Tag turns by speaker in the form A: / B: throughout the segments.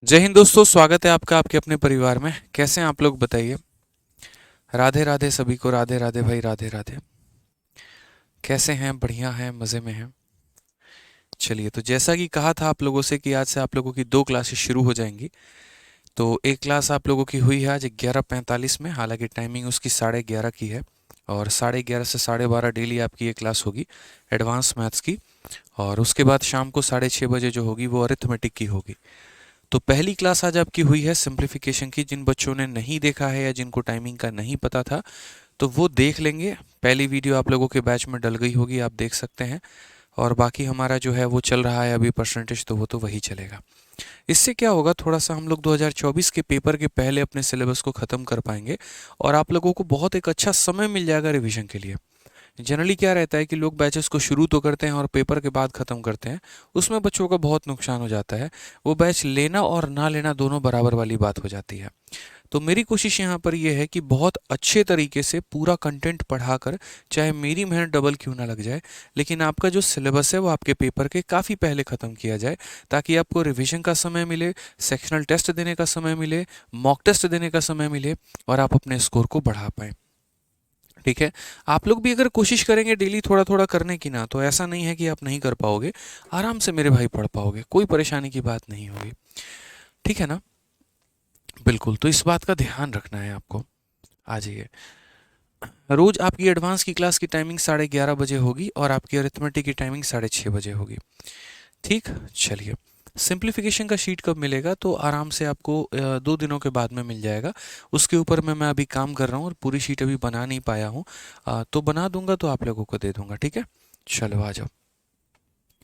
A: जय हिंद दोस्तों, स्वागत है आपका आपके अपने परिवार में। कैसे हैं आप लोग बताइए। राधे राधे सभी को, राधे राधे भाई, राधे राधे। कैसे हैं? बढ़िया हैं, मज़े में हैं। चलिए, तो जैसा कि कहा था आप लोगों से कि आज से आप लोगों की 2 क्लासेस शुरू हो जाएंगी। तो एक क्लास आप लोगों की हुई है आज 11:45 में, हालांकि टाइमिंग उसकी 11:30 की है। और 11:30 से 12:30 डेली आपकी ये क्लास होगी एडवांस मैथ्स की। और उसके बाद शाम को 6:30 बजे जो होगी वो अरिथमेटिक की होगी। तो पहली क्लास आज आपकी हुई है सिंप्लीफिकेशन की। जिन बच्चों ने नहीं देखा है या जिनको टाइमिंग का नहीं पता था तो वो देख लेंगे। पहली वीडियो आप लोगों के बैच में डल गई होगी, आप देख सकते हैं। और बाकी हमारा जो है वो चल रहा है अभी परसेंटेज, तो वो तो वही चलेगा। इससे क्या होगा, थोड़ा सा हम लोग 2024 के पेपर के पहले अपने सिलेबस को ख़त्म कर पाएंगे। और आप लोगों को बहुत एक अच्छा समय मिल जाएगा रिवीजन के लिए। जनरली क्या रहता है कि लोग बैचेस को शुरू तो करते हैं और पेपर के बाद ख़त्म करते हैं। उसमें बच्चों का बहुत नुकसान हो जाता है। वो बैच लेना और ना लेना दोनों बराबर वाली बात हो जाती है। तो मेरी कोशिश यहाँ पर यह है कि बहुत अच्छे तरीके से पूरा कंटेंट पढ़ाकर, चाहे मेरी मेहनत डबल क्यों ना लग जाए, लेकिन आपका जो सिलेबस है वो आपके पेपर के काफ़ी पहले ख़त्म किया जाए, ताकि आपको रिवीजन का समय मिले, सेक्शनल टेस्ट देने का समय मिले, मॉक टेस्ट देने का समय मिले, और आप अपने स्कोर को बढ़ा पाएँ। ठीक है। आप लोग भी अगर कोशिश करेंगे डेली थोड़ा थोड़ा करने की ना, तो ऐसा नहीं है कि आप नहीं कर पाओगे। आराम से मेरे भाई पढ़ पाओगे, कोई परेशानी की बात नहीं होगी। ठीक है ना? बिल्कुल, तो इस बात का ध्यान रखना है आपको। आ जाइए। रोज आपकी एडवांस की क्लास की टाइमिंग 11:30 बजे होगी और आपकी अरिथमेटिक की टाइमिंग 6:30 बजे होगी। ठीक। चलिए, सिंप्लीफिकेशन का शीट कब मिलेगा? तो आराम से आपको 2 दिनों के बाद में मिल जाएगा। उसके ऊपर मैं अभी काम कर रहा हूँ और पूरी शीट अभी बना नहीं पाया हूँ। तो बना दूंगा तो आप लोगों को दे दूंगा। ठीक है, चलो आ जाओ।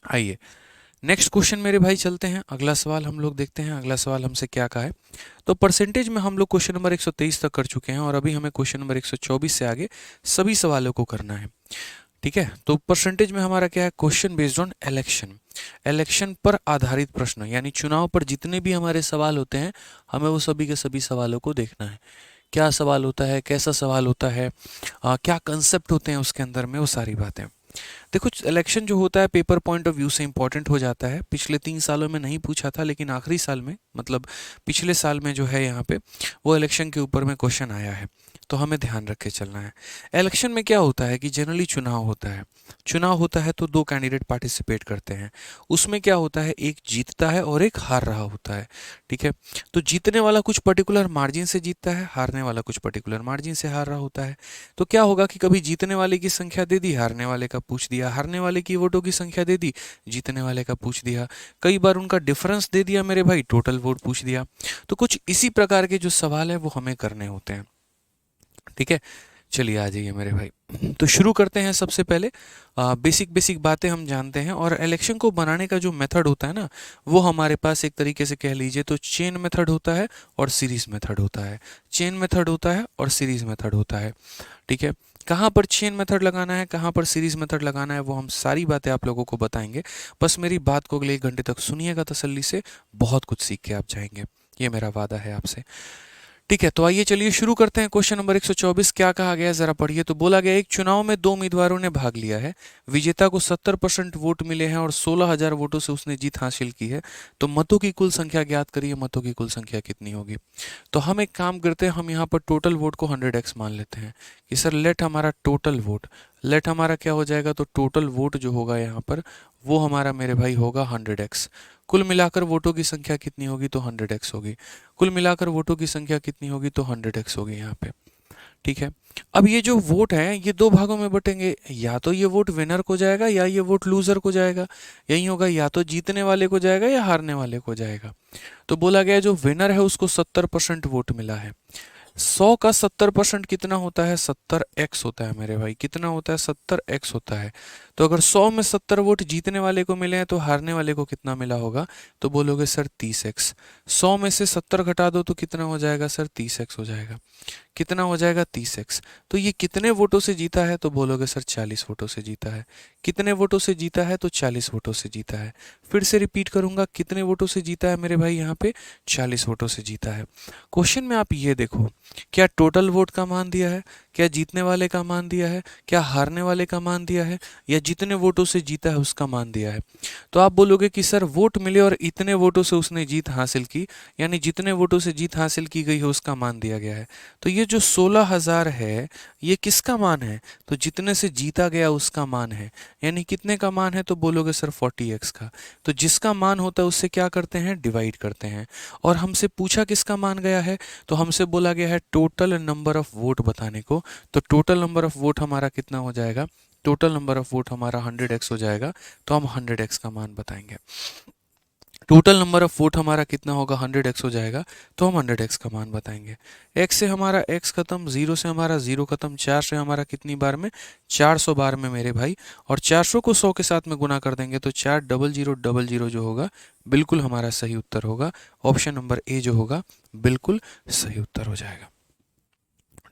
A: आइए, नेक्स्ट क्वेश्चन मेरे भाई चलते हैं। अगला सवाल हम लोग देखते हैं, अगला सवाल हमसे क्या कहा है। तो परसेंटेज में हम लोग क्वेश्चन नंबर 123 तक कर चुके हैं और अभी हमें क्वेश्चन नंबर 124 से आगे सभी सवालों को करना है। ठीक है, तो परसेंटेज में हमारा क्या है? Question based on election. Election पर आधारित प्रश्न, यानी चुनाव पर जितने भी हमारे सवाल होते हैं, हमें वो सभी के सभी सवालों को देखना है। क्या सवाल होता है, कैसा सवाल होता है, क्या कंसेप्ट होते हैं उसके अंदर में, वो सारी बातें। देखो, इलेक्शन जो होता है पेपर पॉइंट ऑफ व्यू से इंपॉर्टेंट हो जाता है। पिछले 3 सालों में नहीं पूछा था, लेकिन आखिरी साल में, मतलब पिछले साल में जो है यहाँ पे, वो इलेक्शन के ऊपर में क्वेश्चन आया है। तो हमें ध्यान रख के चलना है। इलेक्शन में क्या होता है कि जनरली चुनाव होता है। चुनाव होता है तो 2 कैंडिडेट पार्टिसिपेट करते हैं। उसमें क्या होता है, एक जीतता है और एक हार रहा होता है। ठीक है। तो जीतने वाला कुछ पर्टिकुलर मार्जिन से जीतता है, हारने वाला कुछ पर्टिकुलर मार्जिन से हार रहा होता है। तो क्या होगा कि कभी जीतने वाले की संख्या दे दी, हारने वाले का पूछ दिया, हारने वाले की वोटों की संख्या दे दी, जीतने वाले का पूछ दिया। कई बार उनका डिफरेंस दे दिया मेरे भाई, टोटल वोट पूछ दिया। तो कुछ इसी प्रकार के जो सवाल है वो हमें करने होते हैं। ठीक है, चलिए आ जाइए मेरे भाई। तो शुरू करते हैं। सबसे पहले बेसिक बेसिक बातें हम जानते हैं। और इलेक्शन को बनाने का जो मेथड होता है ना, वो हमारे पास एक तरीके से कह लीजिए तो चेन मेथड होता है और सीरीज मेथड होता है। चेन मेथड होता है और सीरीज मेथड होता है। ठीक है। कहाँ पर चेन मेथड लगाना है, कहाँ पर सीरीज मेथड लगाना है, वो हम सारी बातें आप लोगों को बताएंगे। बस मेरी बात को अगले 1 घंटे तक सुनिएगा तसल्ली से, बहुत कुछ सीख के आप जाएंगे, ये मेरा वादा है आपसे। ठीक है, तो आइए चलिए शुरू करते हैं। क्वेश्चन नंबर 124 क्या कहा गया है जरा पढ़िए। तो बोला गया एक चुनाव में 2 उम्मीदवारों ने भाग लिया है। विजेता को 70% वोट मिले हैं और 16,000 वोटों से उसने जीत हासिल की है। तो मतों की कुल संख्या ज्ञात करिए, मतों की कुल संख्या कितनी होगी। तो हम एक काम करते हैं, हम यहाँ पर टोटल वोट को 100x मान लेते हैं कि सर लेट हमारा टोटल वोट, लेट हमारा क्या हो जाएगा, तो टोटल वोट जो होगा यहाँ पर वो हमारा मेरे भाई होगा 100x। कुल मिलाकर वोटों की संख्या कितनी होगी, तो 100x होगी। कुल मिलाकर वोटों की संख्या कितनी होगी, तो 100x होगी यहाँ पे। ठीक है। अब ये जो वोट है ये 2 भागों में बटेंगे, या तो ये वोट विनर को जाएगा या ये वोट लूजर को जाएगा। यही होगा, या तो जीतने वाले को जाएगा या हारने वाले को जाएगा। तो बोला गया जो विनर है उसको 70% वोट मिला है। 100 का 70% कितना होता है, 70x होता है मेरे भाई। कितना होता है, 70x होता है। तो अगर 100 में 70 वोट जीतने वाले को मिले हैं तो हारने वाले को कितना मिला होगा, तो बोलोगे सर 30x। 100 में से 70 घटा दो तो कितना हो जाएगा सर, 30x हो जाएगा। कितना हो जाएगा 30x। तो ये कितने वोटों से जीता है, तो बोलोगे सर 40 वोटों से जीता है। कितने वोटों से जीता है, तो 40 वोटों से जीता है। फिर से रिपीट करूंगा, कितने वोटों से जीता है मेरे भाई, यहाँ पे 40 वोटों से जीता है। क्वेश्चन में आप ये देखो, क्या टोटल वोट का मान दिया है, क्या जीतने वाले का मान दिया है, क्या हारने वाले का मान दिया है, या जितने वोटों से जीता है उसका मान दिया है। तो आप बोलोगे कि सर वोट मिले और इतने वोटों से उसने जीत हासिल की, यानी जितने वोटों से जीत हासिल की गई है उसका मान दिया गया है। तो ये जो 16,000 है ये किसका मान है, तो जितने से जीता गया उसका मान है। यानी कितने का मान है, तो बोलोगे सर 40x का। तो जिसका मान होता है उससे क्या करते हैं, डिवाइड करते हैं। और हमसे पूछा किसका मान गया है, तो हमसे बोला गया है टोटल नंबर ऑफ वोट बताने को। तो टोटल नंबर ऑफ वोट हमारा कितना हो जाएगा, टोटल नंबर ऑफ वोट हमारा 100x हो जाएगा। तो हम 100x का मान बताएंगे। टोटल नंबर ऑफ वोट हमारा कितना होगा, 100x हो जाएगा। तो हम 100x का मान बताएंगे। x से हमारा x खत्म, 0 से हमारा 0 खत्म, 4 से हमारा कितनी बार में, 400 बार में मेरे भाई। और 400 को 100 के साथ में गुना कर देंगे तो 40000 जो होगा बिल्कुल हमारा सही उत्तर होगा। ऑप्शन नंबर ए जो होगा बिल्कुल सही उत्तर हो जाएगा।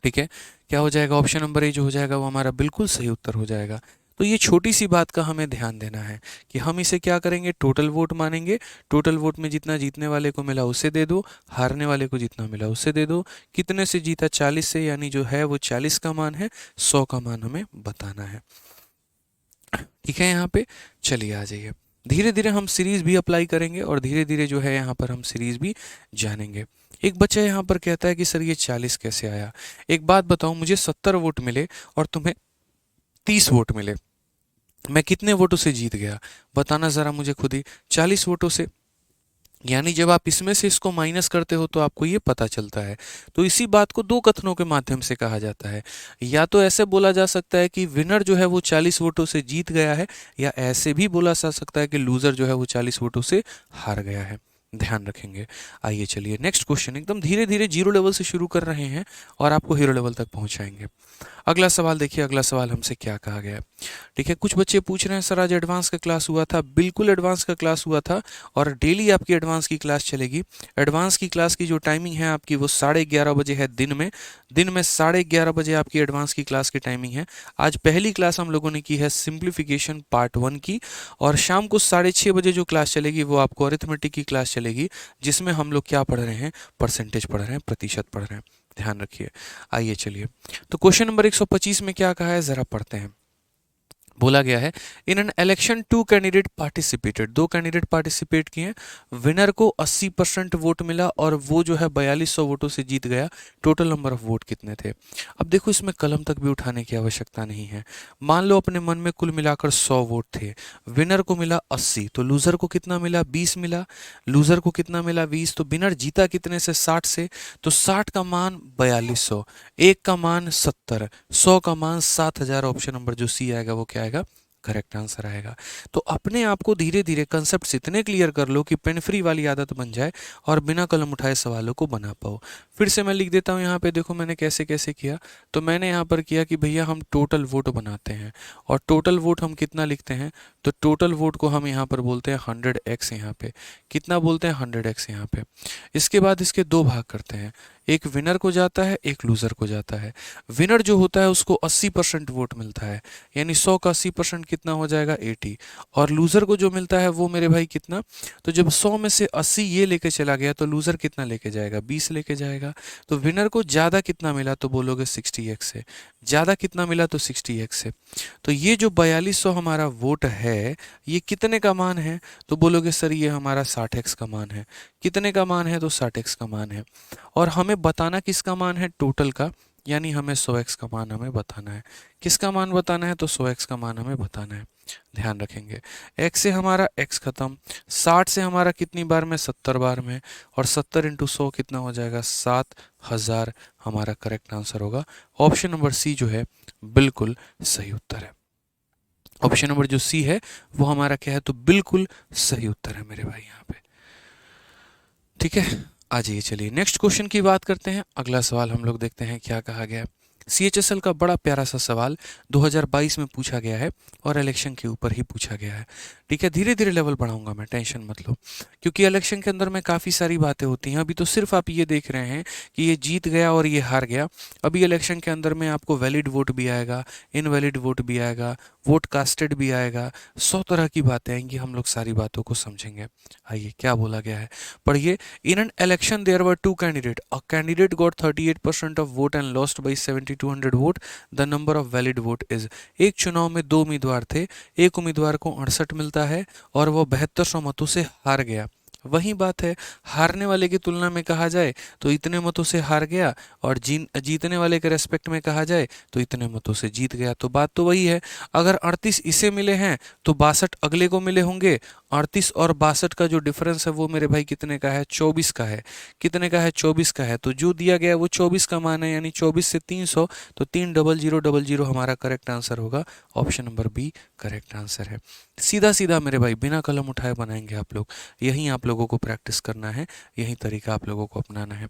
A: ठीक है, क्या हो जाएगा, ऑप्शन नंबर ए जो हो जाएगा वो हमारा बिल्कुल सही उत्तर हो जाएगा। तो ये छोटी सी बात का हमें ध्यान देना है कि हम इसे क्या करेंगे, टोटल वोट मानेंगे। टोटल वोट में जितना जीतने वाले को मिला उसे दे दो, हारने वाले को जितना मिला उसे दे दो। कितने से जीता, 40 से, यानी जो है वो 40 का मान है, 100 का मान हमें बताना है। ठीक है, यहाँ पे चलिए आ जाइए। धीरे धीरे हम सीरीज भी अप्लाई करेंगे और धीरे धीरे जो है यहाँ पर हम सीरीज भी जानेंगे। एक बच्चा यहाँ पर कहता है कि सर ये 40 कैसे आया। एक बात बताओ, मुझे 70 वोट मिले और तुम्हें 30 वोट मिले, मैं कितने वोटों से जीत गया, बताना जरा मुझे खुद ही। 40 वोटों से, यानी जब आप इसमें से इसको माइनस करते हो तो आपको ये पता चलता है। तो इसी बात को दो कथनों के माध्यम से कहा जाता है। या तो ऐसे बोला जा सकता है कि विनर जो है वो 40 वोटों से जीत गया है, या ऐसे भी बोला जा सकता है कि लूजर जो है वो 40 वोटों से हार गया है। ध्यान रखेंगे। आइए चलिए नेक्स्ट क्वेश्चन, एकदम धीरे धीरे जीरो लेवल से शुरू कर रहे हैं और आपको हीरो लेवल तक पहुंचाएंगे। अगला सवाल देखिए, अगला सवाल हमसे क्या कहा गया है। ठीक है, कुछ बच्चे पूछ रहे हैं सर आज एडवांस का क्लास हुआ था। बिल्कुल एडवांस का क्लास हुआ था और डेली आपकी एडवांस की क्लास चलेगी। एडवांस की क्लास की जो टाइमिंग है आपकी वो 11:30 बजे है दिन में। दिन में 11:30 बजे आपकी एडवांस की क्लास की टाइमिंग है। आज पहली क्लास हम लोगों ने की है सिंप्लीफिकेशन पार्ट 1 की, और शाम को 6:30 बजे जो क्लास चलेगी वो आपको अरिथमेटिक की क्लास चलेगी, जिसमें हम लोग क्या पढ़ रहे हैं, परसेंटेज पढ़ रहे हैं, प्रतिशत पढ़ रहे हैं। ध्यान रखिए। आइए चलिए, तो क्वेश्चन नंबर 125 में क्या कहा है जरा पढ़ते हैं। बोला गया है in an election 2 candidate participated, 2 candidate participate किए, विनर को 80% वोट मिला और वो जो है 4200 वोटों से जीत गया। टोटल नंबर ऑफ वोट कितने थे। अब देखो इसमें कलम तक भी उठाने की आवश्यकता नहीं है। मान लो अपने मन में कुल मिलाकर 100 वोट थे, विनर को मिला 80, तो लूजर को कितना मिला, 20 मिला। लूजर को कितना मिला, 20। तो विनर जीता कितने से, 60 से। तो 60 का मान 4200, एक का मान 70, 100 का मान 7000। ऑप्शन नंबर जो सी आएगा वो क्या आएगा, करेक्ट आंसर आएगा। तो अपने आप को धीरे धीरे कंसेप्ट इतने क्लियर कर लो कि पेन फ्री वाली आदत बन जाए और बिना कलम उठाए सवालों को बना पाओ। फिर से मैं लिख देता हूँ यहाँ पे, देखो मैंने कैसे कैसे किया। तो मैंने यहाँ पर किया कि भैया हम टोटल वोट बनाते हैं, और टोटल वोट हम कितना लिखते हैं, तो टोटल वोट को हम यहाँ पर बोलते हैं 100x। यहाँ पे कितना बोलते हैं, 100x यहाँ पे। इसके बाद इसके दो भाग करते हैं, एक विनर को जाता है, एक लूजर को जाता है। विनर जो होता है उसको 80% वोट मिलता है, यानी 100 का 80% कितना हो जाएगा, 80। और लूजर को जो मिलता है वो मेरे भाई कितना, तो जब 100 में से 80 ये लेके चला गया तो लूजर कितना लेके जाएगा, 20 लेके जाएगा। तो विनर को ज़्यादा कितना मिला, तो बोलोगे 60x से। ज़्यादा कितना मिला, तो 60x से। तो ये जो 4200 हमारा वोट है ये कितने का मान है, तो बोलोगे सर ये हमारा 60x का मान है। कितने का मान है, तो 60x का मान है। और हमें बताना किसका मान है, टोटल का, यानी हमें 100x का मान हमें बताना है। किसका मान बताना है, तो 100x का मान हमें बताना है। ध्यान रखेंगे, x से हमारा x खत्म, 60 से हमारा कितनी बार में, 70 बार में, और 70 इंटू 100 कितना हो जाएगा, 7000 हमारा करेक्ट आंसर होगा। ऑप्शन नंबर सी जो है बिल्कुल सही उत्तर है। ऑप्शन नंबर जो सी है वो हमारा क्या है, तो बिल्कुल सही उत्तर है मेरे भाई यहाँ पे। ठीक है, आ जाइए चलिए नेक्स्ट क्वेश्चन की बात करते हैं। अगला सवाल हम लोग देखते हैं क्या कहा गया है। सीएचएसएल का बड़ा प्यारा सा सवाल 2022 में पूछा गया है और इलेक्शन के ऊपर ही पूछा गया है। ठीक है, धीरे धीरे लेवल बढ़ाऊंगा मैं, टेंशन मत लो, क्योंकि इलेक्शन के अंदर में काफ़ी सारी बातें होती हैं। अभी तो सिर्फ आप ये देख रहे हैं कि ये जीत गया और ये हार गया। अभी इलेक्शन के अंदर में आपको वैलिड वोट भी आएगा, इनवैलिड वोट भी आएगा, वोट कास्टेड भी आएगा, 100 तरह की बातें आएंगी। हम लोग सारी बातों को समझेंगे। आइए क्या बोला गया है, पढ़िए। In an election there were two candidate, a candidate got 38% of vote and lost by 7200 vote, the number of valid vote is. एक चुनाव में दो उम्मीदवार थे, एक उम्मीदवार को 68 मिलता है और वो 7200 मतों से हार गया। वही बात है, हारने वाले की तुलना में कहा जाए तो इतने मतों से हार गया, और जीतने वाले के रेस्पेक्ट में कहा जाए तो इतने मतों से जीत गया। तो बात तो वही है, अगर 38 इसे मिले हैं तो 62 अगले को मिले होंगे। 38 और 62 का जो डिफरेंस है वो मेरे भाई कितने का है, 24 का है। कितने का है, 24 का है। तो जो दिया गया है वो 24 का मान है, यानी 24 से 300, तो 30000 हमारा करेक्ट आंसर होगा। Option number B correct answer है। सीधा सीधा मेरे भाई, बिना कलम उठाए बनाएंगे आप लोग। यही आप लोगों को प्रैक्टिस करना है, यही तरीका आप लोगों को अपनाना है।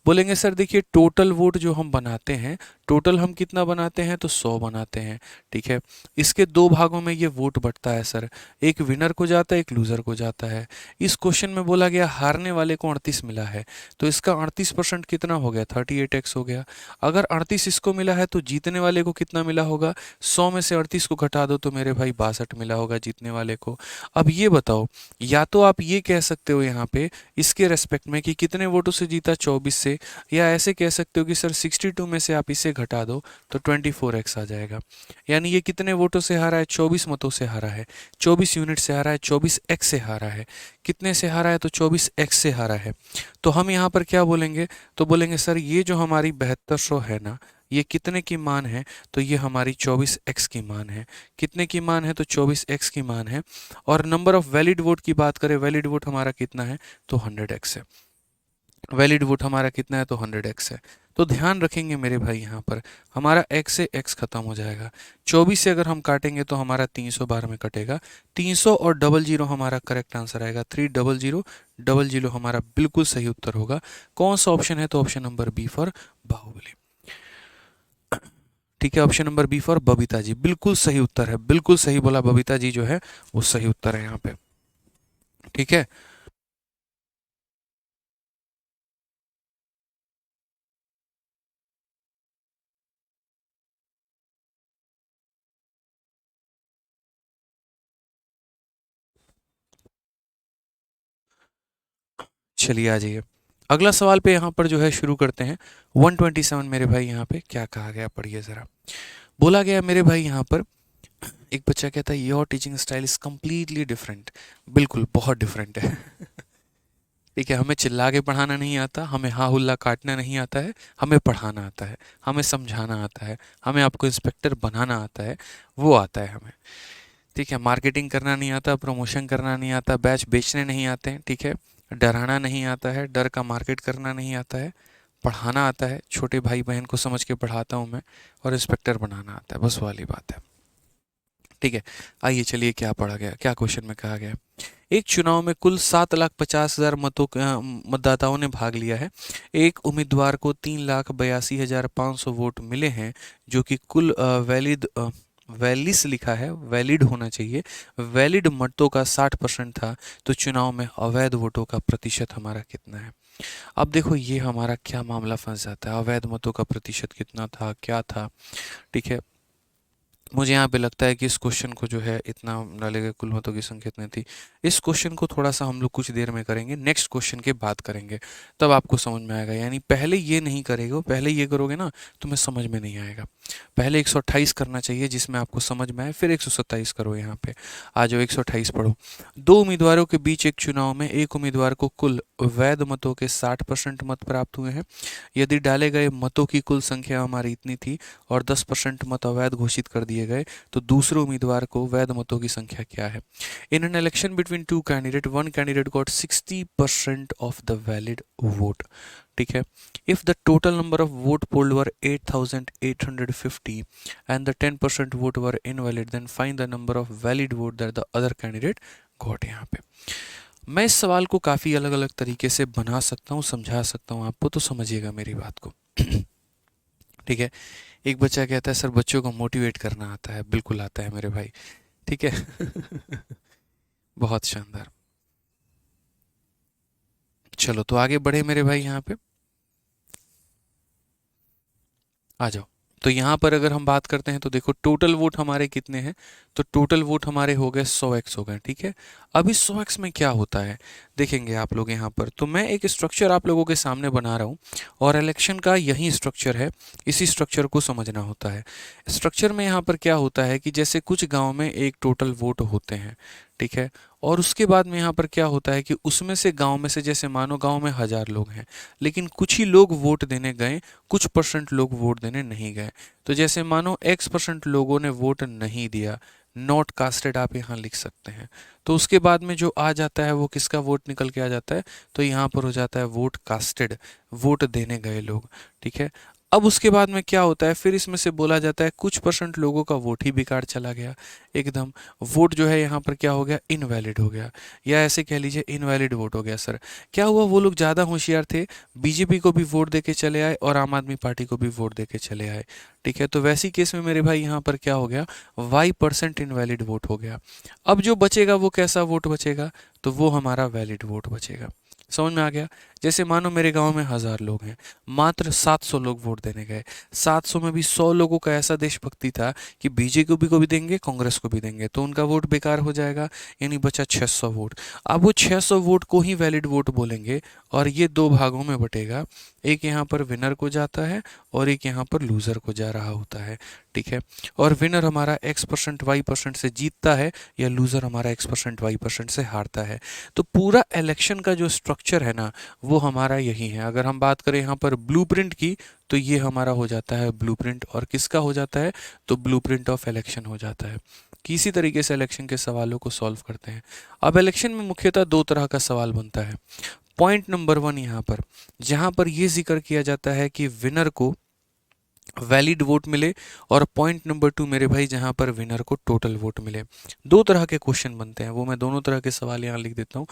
A: बोलेंगे सर देखिए, टोटल वोट जो हम बनाते हैं, टोटल हम कितना बनाते हैं, तो 100 बनाते हैं। ठीक है, इसके दो भागों में ये वोट बटता है सर, एक विनर को जाता है, एक लूजर को जाता है। इस क्वेश्चन में बोला गया हारने वाले को 38 मिला है, तो इसका 38% कितना हो गया, 38x हो गया। अगर 38 इसको मिला है तो जीतने वाले को कितना मिला होगा, 100 में से 38 को घटा दो तो मेरे भाई 62 मिला होगा जीतने वाले को। अब ये बताओ, या तो आप ये कह सकते हो यहाँ पे इसके रेस्पेक्ट में कि कितने वोटों से जीता, 24 से, या ऐसे कह सकते हो कि सर 62 में से आप इसे घटा दो तो 24x आ जाएगा। यानी ये कितने वोटों से हारा है, 24 मतों से हारा है, 24 यूनिट से हारा है, 24x से हारा है। कितने से हारा है, तो 24x से हारा है। तो हम यहाँ पर क्या बोलेंगे, तो बोलेंगे सर ये जो हमारी 7200 है ना, ये कितने की मान है, तो ये हमारी 24x की मान है। कितने की मान है, तो 24x की मान है। और नंबर ऑफ वैलिड वोट की बात करें, वैलिड वोट हमारा कितना है, तो 100x है। वैलिड वोट हमारा कितना है, तो 100x है। तो ध्यान रखेंगे मेरे भाई, यहाँ पर हमारा x से x खत्म हो जाएगा। 24 से अगर हम काटेंगे तो हमारा 300 बार में कटेगा। 300 और 00 हमारा करेक्ट आंसर आएगा। 300 हमारा बिल्कुल सही उत्तर होगा। कौन सा ऑप्शन है, तो option number B for Baahubali. ठीक है, option number B for Babita ji बिल्कुल सही उत्तर है। बिल्कुल सही बोला, बबीता जी जो है वो सही उत्तर है यहाँ पे। ठीक है, चलिए आ जाइए अगला सवाल पे। यहाँ पर जो है शुरू करते हैं। 127 मेरे भाई, यहाँ पे क्या कहा गया, पढ़िए जरा। बोला गया मेरे भाई यहाँ पर, एक बच्चा कहता है your teaching style is completely different. बिल्कुल बहुत डिफरेंट है। ठीक है, हमें चिल्ला के पढ़ाना नहीं आता, हमें हा हुल्ला काटना नहीं आता है, हमें पढ़ाना आता है, हमें समझाना आता है, हमें आपको इंस्पेक्टर बनाना आता है, वो आता है हमें। ठीक है, मार्केटिंग करना नहीं आता, प्रमोशन करना नहीं आता, बैच बेचने नहीं आते हैं। ठीक है, डराना नहीं आता है, डर का मार्केट करना नहीं आता है, पढ़ाना आता है, छोटे भाई बहन को समझ के पढ़ाता हूँ मैं, और इंस्पेक्टर बनाना आता है, बस वाली बात है। ठीक है, आइए चलिए क्या पढ़ा गया, क्या क्वेश्चन में कहा गया। एक चुनाव में कुल 7,50,000 मतदाताओं ने भाग लिया है। एक उम्मीदवार को 3,82,500 वोट मिले हैं, जो कि कुल वैलिस लिखा है, वैलिड होना चाहिए, वैलिड मतों का 60% था। तो चुनाव में अवैध वोटों का प्रतिशत हमारा कितना है। अब देखो ये हमारा क्या मामला फंस जाता है, अवैध मतों का प्रतिशत कितना था, क्या था। ठीक है, मुझे यहाँ पे लगता है कि इस क्वेश्चन को जो है इतना डालेगा, कुल मतों की संख्या इतनी थी। इस क्वेश्चन को थोड़ा सा हम लोग कुछ देर में करेंगे, नेक्स्ट क्वेश्चन के बाद करेंगे, तब आपको समझ में आएगा। यानी पहले ये नहीं करेगा, पहले ये करोगे ना तुम्हें समझ में नहीं आएगा। पहले 128 करना चाहिए जिसमें आपको समझ में आए, फिर 127 करो। यहाँ पे आ जाओ, 128 पढ़ो। दो उम्मीदवारों के बीच एक चुनाव में एक उम्मीदवार को कुल वैध मतों के 60% मत प्राप्त हुए हैं। यदि डाले गए मतों की कुल संख्या हमारी इतनी थी और 10% मत अवैध घोषित कर दिए गए, तो दूसरे उम्मीदवार को वैध मतों की संख्या क्या है। In an election between two candidate, one candidate got 60% of the valid vote. ठीक है, if the total number of vote polled were 8,850 and the 10% vote were invalid, then find the number of valid vote that the other candidate got. यहाँ पे मैं इस सवाल को काफ़ी अलग अलग तरीके से बना सकता हूँ, समझा सकता हूँ आपको, तो समझिएगा मेरी बात को। ठीक है, एक बच्चा कहता है सर बच्चों को मोटिवेट करना आता है। बिल्कुल आता है मेरे भाई, ठीक है। बहुत शानदार। चलो तो आगे बढ़े मेरे भाई, यहाँ पे आ जाओ। तो यहाँ पर अगर हम बात करते हैं तो देखो टोटल वोट हमारे कितने हैं, तो टोटल वोट हमारे हो गए 100x हो गए, ठीक है। अब इस 100x में क्या होता है देखेंगे आप लोग यहाँ पर। तो मैं एक स्ट्रक्चर आप लोगों के सामने बना रहा हूँ और इलेक्शन का यही स्ट्रक्चर है, इसी स्ट्रक्चर को समझना होता है। स्ट्रक्चर में यहाँ पर क्या होता है कि जैसे कुछ गाँव में एक टोटल वोट होते हैं, ठीक है। और उसके बाद में यहाँ पर क्या होता है कि उसमें से गांव में से, जैसे मानो गांव में 1000 लोग हैं, लेकिन कुछ ही लोग वोट देने गए, कुछ परसेंट लोग वोट देने नहीं गए। तो जैसे मानो x% लोगों ने वोट नहीं दिया, नॉट कास्टेड आप यहाँ लिख सकते हैं। तो उसके बाद में जो आ जाता है वो किसका वोट निकल के आ जाता है, तो यहाँ पर हो जाता है वोट कास्टेड, वोट देने गए लोग, ठीक है। अब उसके बाद में क्या होता है, फिर इसमें से बोला जाता है कुछ परसेंट लोगों का वोट ही बेकार चला गया एकदम, वोट जो है यहाँ पर क्या हो गया, इनवैलिड हो गया, या ऐसे कह लीजिए इनवैलिड वोट हो गया। सर क्या हुआ, वो लोग ज़्यादा होशियार थे, बीजेपी को भी वोट देके चले आए और आम आदमी पार्टी को भी वोट देके चले आए, ठीक है। तो वैसी केस में मेरे भाई यहाँ पर क्या हो गया, y% इनवैलिड वोट हो गया। अब जो बचेगा वो कैसा वोट बचेगा, तो वो हमारा वैलिड वोट बचेगा। समझ में आ गया। जैसे मानो मेरे गांव में 1000 लोग हैं, मात्र 700 लोग वोट देने गए, 700 में भी 100 लोगों का ऐसा देशभक्ति था कि बीजेपी को भी देंगे, कांग्रेस को भी देंगे, तो उनका वोट बेकार हो जाएगा, यानी बचा 600 वोट। अब वो 600 वोट को ही वैलिड वोट बोलेंगे और ये दो भागों में बटेगा, एक यहाँ पर विनर को जाता है और एक यहाँ पर लूजर को जा रहा होता है, ठीक है। और विनर हमारा x% y% से जीतता है या लूजर हमारा x% y% से हारता है। तो पूरा इलेक्शन का जो स्ट्रक्चर है ना, वो हमारा यही है। अगर हम बात करें यहाँ पर ब्लूप्रिंट की, तो ये हमारा हो जाता है ब्लूप्रिंट, और किसका हो जाता है, तो ब्लूप्रिंट ऑफ इलेक्शन हो जाता है। किसी तरीके से इलेक्शन के सवालों को सॉल्व करते हैं। अब इलेक्शन में मुख्यतः दो तरह का सवाल बनता है। पॉइंट नंबर 1 यहाँ पर, जहाँ पर ये जिक्र किया जाता है कि विनर को वैलिड वोट मिले, और पॉइंट नंबर 2 मेरे भाई जहाँ पर विनर को टोटल वोट मिले। दो तरह के क्वेश्चन बनते हैं, वो मैं दोनों तरह के सवाल यहाँ लिख देता हूँ।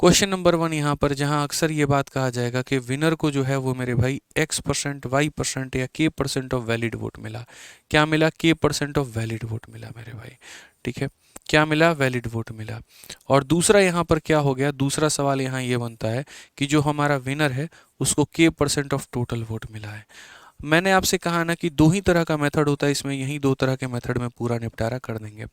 A: क्वेश्चन नंबर 1 यहाँ पर जहाँ अक्सर ये बात कहा जाएगा कि विनर को जो है वो मेरे भाई x% y% या k% ऑफ वैलिड वोट मिला। क्या मिला, k% ऑफ वैलिड वोट मिला मेरे भाई, ठीक है। क्या मिला, वैलिड वोट मिला। और दूसरा यहाँ पर क्या हो गया, दूसरा सवाल यहाँ ये बनता है कि जो हमारा विनर है उसको k% ऑफ टोटल वोट मिला है। मैंने आपसे कहा ना कि दो ही तरह का मेथड होता है इसमें, यही दो तरह के मेथड में पूरा निपटारा कर देंगे।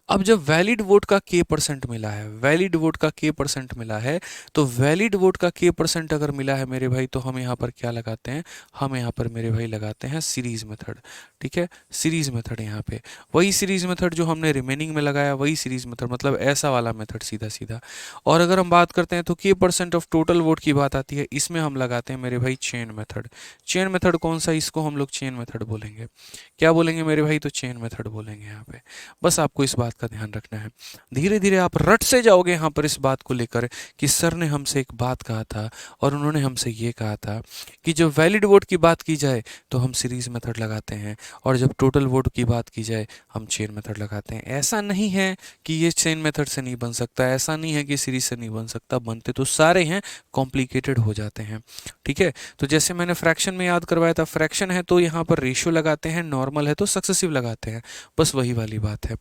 A: अब जब वैलिड वोट का k% मिला है, वैलिड वोट का k% मिला है, तो वैलिड वोट का k% अगर मिला है मेरे भाई, तो हम यहाँ पर क्या लगाते हैं, हम यहाँ पर मेरे भाई लगाते हैं सीरीज मेथड, ठीक है। सीरीज मेथड यहाँ पे वही सीरीज मेथड जो हमने रिमेनिंग में लगाया, वही सीरीज मेथड, मतलब ऐसा वाला मेथड सीधा सीधा। और अगर हम बात करते हैं तो k% ऑफ टोटल वोट की बात आती है, इसमें हम लगाते हैं मेरे भाई चेन मेथड। चेन मेथड कौन सा, इसको हम लोग चेन मेथड बोलेंगे। क्या बोलेंगे मेरे भाई, तो चेन मेथड बोलेंगे यहाँ पे। बस आपको इस बात का ध्यान रखना है। धीरे धीरे आप रट से जाओगे यहाँ पर इस बात को लेकर कि सर ने हमसे एक बात कहा था और उन्होंने हमसे ये कहा था कि जब वैलिड वोट की बात की जाए तो हम सीरीज मेथड लगाते हैं, और जब टोटल वोट की बात की जाए हम चेन मेथड लगाते हैं। ऐसा नहीं है कि ये चेन मेथड से नहीं बन सकता, ऐसा नहीं है कि सीरीज से नहीं बन सकता, बनते तो सारे हैं, कॉम्प्लिकेटेड हो जाते हैं, ठीक है। तो जैसे मैंने फ्रैक्शन में याद करवाया था, फ्रैक्शन है तो यहाँ पर रेशियो लगाते हैं, नॉर्मल है तो सक्सेसिव लगाते हैं, बस वही वाली बात है।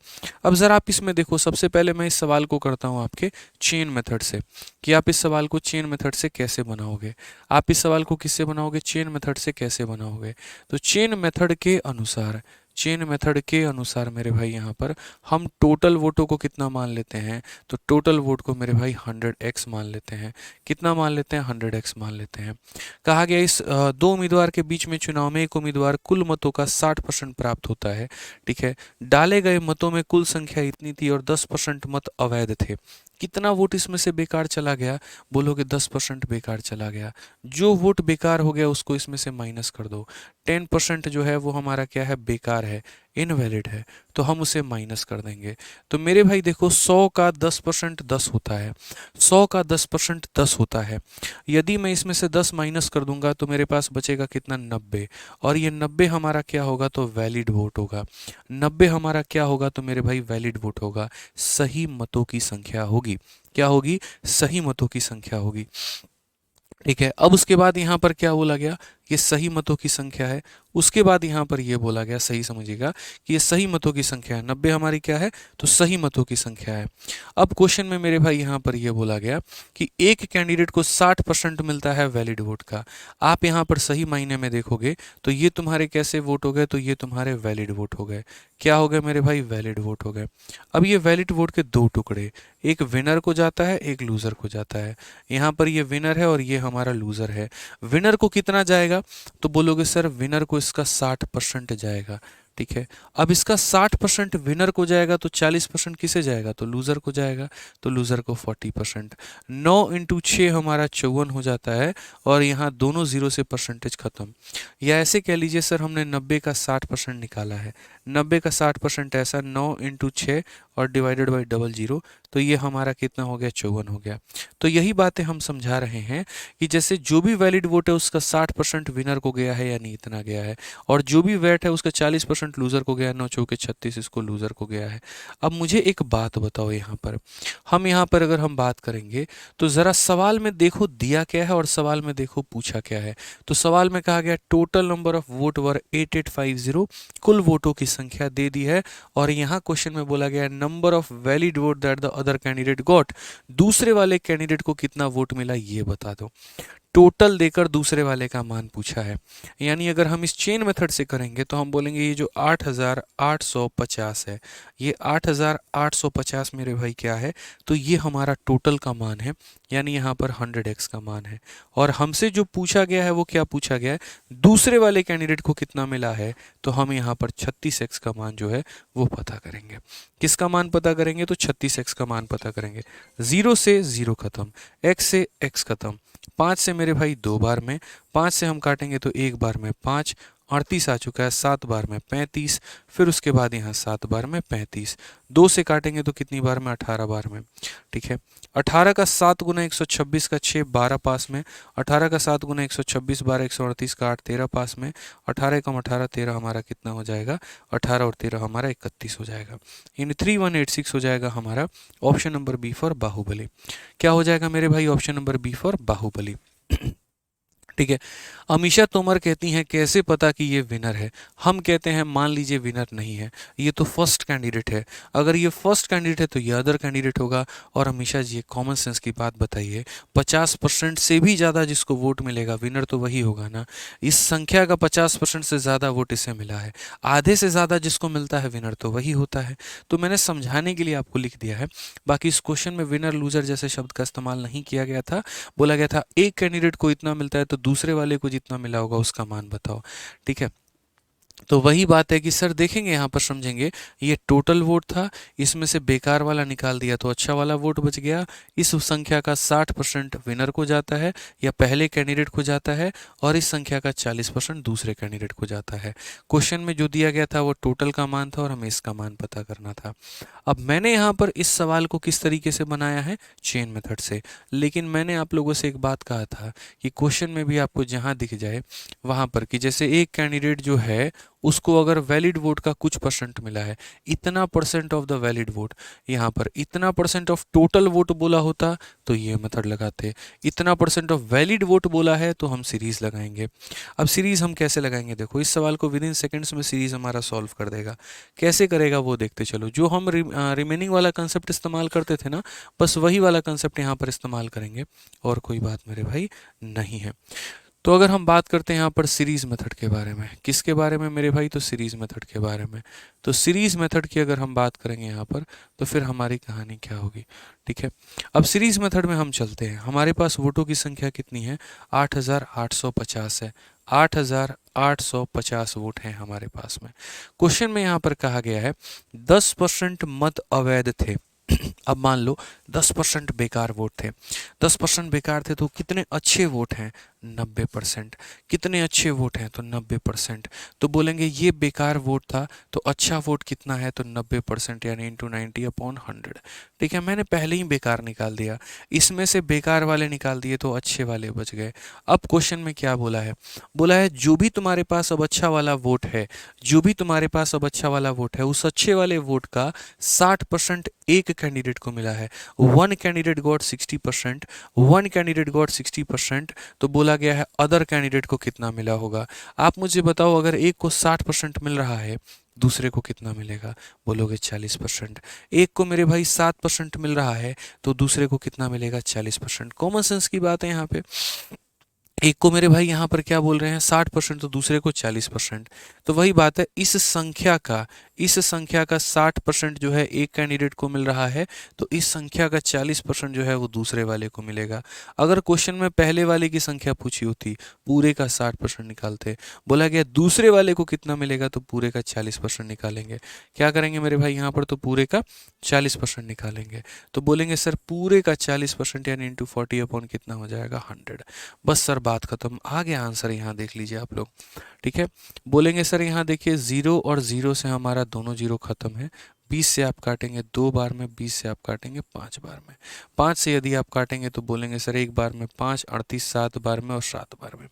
A: अब ज़रा आप इसमें देखो, सबसे पहले मैं इस सवाल को करता हूँ आपके चेन मेथड से, कि आप इस सवाल को चेन मेथड से कैसे बनाओगे। आप इस सवाल को किससे बनाओगे, चेन मेथड से कैसे बनाओगे। तो चेन मेथड के अनुसार, चेन मेथड के अनुसार मेरे भाई यहाँ पर हम टोटल वोटों को कितना मान लेते हैं, तो टोटल वोट को मेरे भाई 100x मान लेते हैं। कितना मान लेते हैं, 100x मान लेते हैं। कहा गया इस दो उम्मीदवार के बीच में चुनाव में एक उम्मीदवार कुल मतों का 60% प्राप्त होता है, ठीक है। डाले गए मतों में कुल संख्या इतनी थी और 10% मत अवैध थे। कितना वोट इसमें से बेकार चला गया, बोलोगे 10% बेकार चला गया। जो वोट बेकार हो गया उसको इसमें से माइनस कर दो। 10% जो है वो हमारा क्या है, बेकार है, इनवैलिड है, तो हम उसे माइनस कर देंगे। तो मेरे भाई देखो 100 का 10% 10 होता है, 100 का 10% 10 होता है। यदि मैं इसमें से 10 माइनस कर दूंगा तो मेरे पास बचेगा कितना, 90। और ये 90 हमारा क्या होगा, तो वैलिड वोट होगा। 90 हमारा क्या होगा, तो मेरे भाई वैलिड वोट होगा, सही मतों की संख्या होगी। क्या होगी, सही मतों की संख्या होगी, ठीक है। अब उसके बाद यहाँ पर क्या बोला गया, ये सही मतों की संख्या है। उसके बाद यहाँ पर ये बोला गया, सही समझिएगा, कि ये सही मतों की संख्या है। 90 हमारी क्या है, तो सही मतों की संख्या है। अब क्वेश्चन में मेरे भाई यहाँ पर ये बोला गया कि एक कैंडिडेट को 60% मिलता है वैलिड वोट का। आप यहाँ पर सही मायने में देखोगे तो ये तुम्हारे कैसे वोट हो गए, तो ये तुम्हारे वैलिड वोट हो गए। क्या हो गए मेरे भाई, वैलिड वोट हो गए। अब ये वैलिड वोट के दो टुकड़े, एक विनर को जाता है, एक लूजर को जाता है। यहाँ पर ये विनर है और ये हमारा लूजर है। विनर को कितना जाएगा, तो बोलोगे सर विनर को इसका 60% जाएगा। ठीक है, अब इसका 60% विनर को जाएगा तो 40% किसे जाएगा, तो लूजर को जाएगा। तो लूजर को 40%। 9 इंटू 6 हमारा 54 हो जाता है और यहाँ दोनों जीरो से परसेंटेज खत्म। या ऐसे कह लीजिए सर हमने 90 का 60% निकाला है। 90 का 60% ऐसा 9 इंटू 6 और डिवाइडेड बाई डबल जीरो, तो ये हमारा कितना हो गया, 54 हो गया। तो यही बातें हम समझा रहे हैं कि जैसे जो भी वैलिड वोट है उसका 60% विनर को गया है, यानी इतना गया है, और जो भी वैट है उसका 40% लूजर को गया है, 9 चौके 36 इसको लूजर को गया है। अब मुझे एक बात बताओ, यहाँ पर अगर हम बात करेंगे तो ज़रा सवाल में देखो दिया क्या है और सवाल में देखो पूछा क्या है। तो सवाल में कहा गया टोटल नंबर ऑफ वोट वर 8850, कुल वोटों की संख्या दे दी है। और यहाँ क्वेश्चन में बोला गया number of valid vote that the other candidate got, दूसरे वाले कैंडिडेट को कितना वोट मिला ये बता दो। टोटल देकर दूसरे वाले का मान पूछा है। यानी अगर हम इस चेन मेथड से करेंगे तो हम बोलेंगे ये जो 8850 है, ये 8850 मेरे भाई क्या है, तो ये हमारा टोटल का मान है, यानी यहाँ पर 100x का मान है। और हमसे जो पूछा गया है वो क्या पूछा गया है, दूसरे वाले कैंडिडेट को कितना मिला है, तो हम यहाँ पर 36x का मान जो है वो पता करेंगे। किसका मान पता करेंगे, तो 36x का मान पता करेंगे। 0 से 0 खत्म, x से x खत्म, 5 से मेरे भाई 2 बार में, 5 से हम काटेंगे तो 1 बार में 5, 38 आ चुका है, 7 बार में 35, फिर उसके बाद यहाँ 7 बार में 35, 2 से काटेंगे तो कितनी बार में, 18 बार में। ठीक है, 18 का 7 गुना 126 का 6, 12 पास में, 18 का 7 गुना 126 12 138 का 8, 13 पास में, 18 कम 18 13 हमारा कितना हो जाएगा, 18 और 13 हमारा 31 हो जाएगा। यानी 3186 हो जाएगा हमारा option number B for Baahubali. क्या हो जाएगा मेरे भाई, option number B for Baahubali. ठीक है, अमीषा तोमर कहती हैं कैसे पता कि ये विनर है। हम कहते हैं मान लीजिए विनर नहीं है, ये तो फर्स्ट कैंडिडेट है। अगर ये फर्स्ट कैंडिडेट है तो ये अदर कैंडिडेट होगा। और अमीषा जी एक कॉमन सेंस की बात बताइए, 50% से भी ज़्यादा जिसको वोट मिलेगा विनर तो वही होगा ना। इस संख्या का 50% से ज़्यादा वोट इसे मिला है, आधे से ज़्यादा जिसको मिलता है विनर तो वही होता है। तो मैंने समझाने के लिए आपको लिख दिया है। बाकी इस क्वेश्चन में विनर लूजर जैसे शब्द का इस्तेमाल नहीं किया गया था। बोला गया था एक कैंडिडेट को इतना मिलता है तो दूसरे वाले को जितना मिला होगा उसका मान बताओ। ठीक है, तो वही बात है कि सर देखेंगे यहाँ पर समझेंगे, ये टोटल वोट था, इसमें से बेकार वाला निकाल दिया तो अच्छा वाला वोट बच गया। इस संख्या का 60% विनर को जाता है या पहले कैंडिडेट को जाता है, और इस संख्या का 40% दूसरे कैंडिडेट को जाता है। क्वेश्चन में जो दिया गया था वो टोटल का मान था और हमें इसका मान पता करना था। अब मैंने यहाँ पर इस सवाल को किस तरीके से बनाया है, चेन मेथड से। लेकिन मैंने आप लोगों से एक बात कहा था कि क्वेश्चन में भी आपको जहाँ दिख जाए वहाँ पर कि जैसे एक कैंडिडेट जो है उसको अगर वैलिड वोट का कुछ परसेंट मिला है, इतना percent of the valid vote, यहाँ पर इतना परसेंट ऑफ टोटल वोट बोला होता तो ये मेथड लगाते। इतना परसेंट ऑफ वैलिड वोट बोला है तो हम सीरीज लगाएंगे। अब सीरीज हम कैसे लगाएंगे, देखो इस सवाल को विद इन सेकेंड्स में सीरीज हमारा सॉल्व कर देगा। कैसे करेगा वो देखते चलो। जो हम रिमेनिंग वाला कंसेप्ट इस्तेमाल करते थे ना, बस वही वाला कंसेप्ट यहाँ पर इस्तेमाल करेंगे, और कोई बात मेरे भाई नहीं है। तो अगर हम बात करते हैं यहाँ पर सीरीज मेथड के बारे में, किसके बारे में मेरे भाई, तो सीरीज मेथड के बारे में। तो सीरीज मेथड की अगर हम बात करेंगे यहाँ पर तो फिर हमारी कहानी क्या होगी। ठीक है, अब सीरीज मेथड में हम चलते हैं। हमारे पास वोटों की संख्या कितनी है, 8850 है। 8850 वोट हैं हमारे पास में। क्वेश्चन में यहाँ पर कहा गया है 10% मत अवैध थे। अब मान लो 10% बेकार वोट थे। 10% बेकार थे तो कितने अच्छे वोट हैं, 90%। कितने अच्छे वोट हैं, तो 90%। तो बोलेंगे ये बेकार वोट था तो अच्छा वोट कितना है, तो 90%, यानी इंटू 90/100। ठीक है, मैंने पहले ही बेकार निकाल दिया, इसमें से बेकार वाले निकाल दिए तो अच्छे वाले बच गए। अब क्वेश्चन में क्या बोला है, बोला है जो भी तुम्हारे पास अब अच्छा वाला वोट है, जो भी तुम्हारे पास अब अच्छा वाला वोट है, उस अच्छे वाले वोट का 60% एक कैंडिडेट को मिला है। One candidate got 60%, one candidate got 60%। तो बोला बोला गया है अदर कैंडिडेट को कितना मिला होगा। आप मुझे बताओ, अगर एक को 60% मिल रहा है, दूसरे को कितना मिलेगा? बोलोगे 40%। एक को मेरे भाई 7% मिल रहा है, तो दूसरे को कितना मिलेगा? 40%। कॉमन सेंस की बात है यहाँ पे। एक को मेरे भाई यहाँ पर क्या बोल रहे हैं? 60%, तो दूसरे को 40%। तो वही बात है, इस संख्या का 60% जो है एक कैंडिडेट को मिल रहा है, तो इस संख्या का 40% जो है वो दूसरे वाले को मिलेगा। अगर क्वेश्चन में पहले वाले की संख्या पूछी होती, पूरे का 60% निकालते। बोला गया दूसरे वाले को कितना मिलेगा, तो पूरे का 40% निकालेंगे। क्या करेंगे मेरे भाई यहाँ पर? तो पूरे का 40% निकालेंगे। तो बोलेंगे सर पूरे का 40% यानी इंटू 40 अपॉन कितना हो जाएगा? 100। बस सर बात खत्म। आ गया आंसर, यहाँ देख लीजिए आप लोग। ठीक है, बोलेंगे सर यहाँ देखिए 0 और 0 से हमारा दोनों 0 खत्म है। 20 से आप काटेंगे 2 बार में, 20 से आप काटेंगे 5 बार में। 5 से यदि आप काटेंगे तो बोलेंगे सर एक बार में 5, 38 7 बार में और 7 बार में।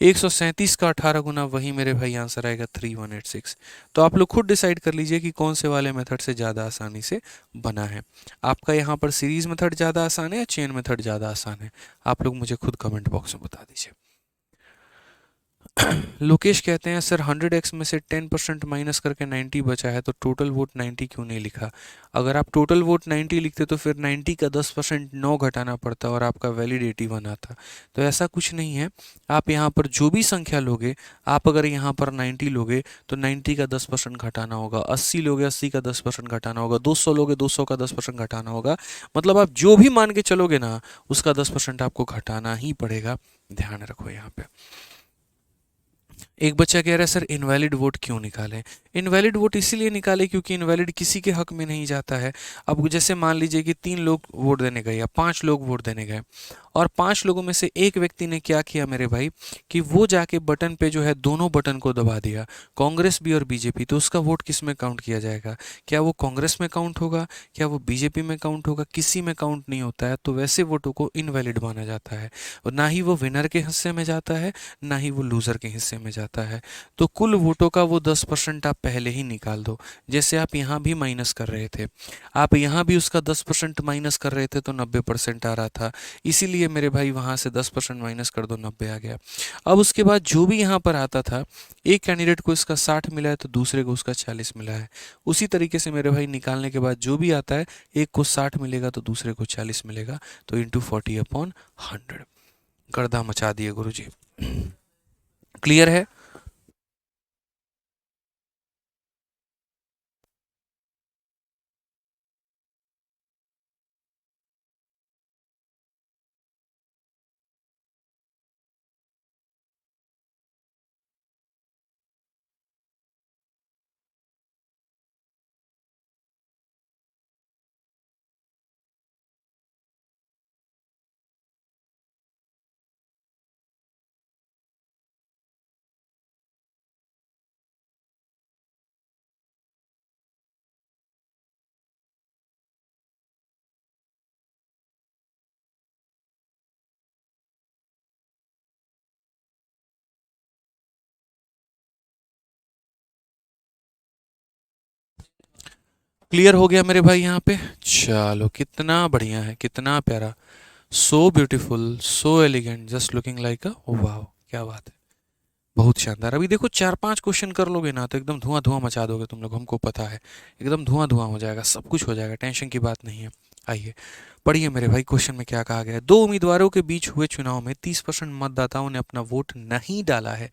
A: 137 का 18 गुना, वही मेरे भाई आंसर आएगा 3186। तो आप लोग खुद डिसाइड कर लीजिए कि कौन से वाले मेथड से ज़्यादा आसानी से बना है। आपका यहाँ पर सीरीज मेथड ज़्यादा आसान है या चेन मेथड ज़्यादा आसान है? आप लोग मुझे खुद कमेंट बॉक्स में बता दीजिए। लोकेश कहते हैं सर 100x में से 10% माइनस करके 90 बचा है, तो टोटल वोट 90 क्यों नहीं लिखा? अगर आप टोटल वोट 90 लिखते तो फिर 90 का 10% 9 घटाना पड़ता और आपका वैलिड 81 आता। तो ऐसा कुछ नहीं है। आप यहाँ पर जो भी संख्या लोगे, आप अगर यहाँ पर 90 लोगे तो 90 का 10% घटाना होगा, 80 लोगे 80 का 10% घटाना होगा, 200 लोगे 200 का 10% घटाना होगा। मतलब आप जो भी मान के चलोगे ना, उसका 10% आपको घटाना ही पड़ेगा। ध्यान रखो यहाँ पे। एक बच्चा कह रहा है सर इनवैलिड वोट क्यों निकालें? इनवैलिड वोट इसीलिए निकाले क्योंकि इनवैलिड किसी के हक में नहीं जाता है। अब जैसे मान लीजिए कि 3 लोग वोट देने गए या 5 लोग वोट देने गए, और 5 लोगों में से एक व्यक्ति ने क्या किया मेरे भाई, कि वो जाके बटन पे जो है दोनों बटन को दबा दिया, कांग्रेस भी और बीजेपी। तो उसका वोट किस में काउंट किया जाएगा? क्या वो कांग्रेस में काउंट होगा? क्या वो बीजेपी में काउंट होगा? किसी में काउंट नहीं होता है। तो वैसे वोटों को इनवैलिड माना जाता है, और ना ही वो विनर के हिस्से में जाता है, ना ही वो लूजर के हिस्से में जाता है। तो कुल वोटों का वो 10% आप पहले ही निकाल दो। जैसे आप यहाँ भी माइनस कर रहे थे, आप यहाँ भी उसका 10% माइनस कर रहे थे, तो 90% आ रहा था। इसीलिए मेरे भाई वहाँ से 10% माइनस कर दो, 90 आ गया। अब उसके बाद जो भी यहाँ पर आता था, एक कैंडिडेट को इसका 60 मिला है तो दूसरे को उसका 40 मिला है। उसी तरीके से मेरे भाई निकालने के बाद जो भी आता है, एक को 60 मिलेगा तो दूसरे को 40 मिलेगा, तो इंटू 40 अपॉन 100। गर्दा मचा दिए गुरुजी। क्लियर है? क्लियर हो गया मेरे भाई यहाँ पे? चलो, कितना बढ़िया है, कितना प्यारा। सो beautiful, so elegant, just looking like a wow. क्या बात है, बहुत शानदार। अभी देखो 4-5 क्वेश्चन कर लोगे ना, तो एकदम धुआं धुआं मचा दोगे तुम लोग, हमको पता है। एकदम धुआं धुआं हो जाएगा, सब कुछ हो जाएगा, टेंशन की बात नहीं है। आइए पढ़िए मेरे भाई, क्वेश्चन में क्या कहा गया है। 2 उम्मीदवारों के बीच हुए चुनाव में 30% मतदाताओं ने अपना वोट नहीं डाला है।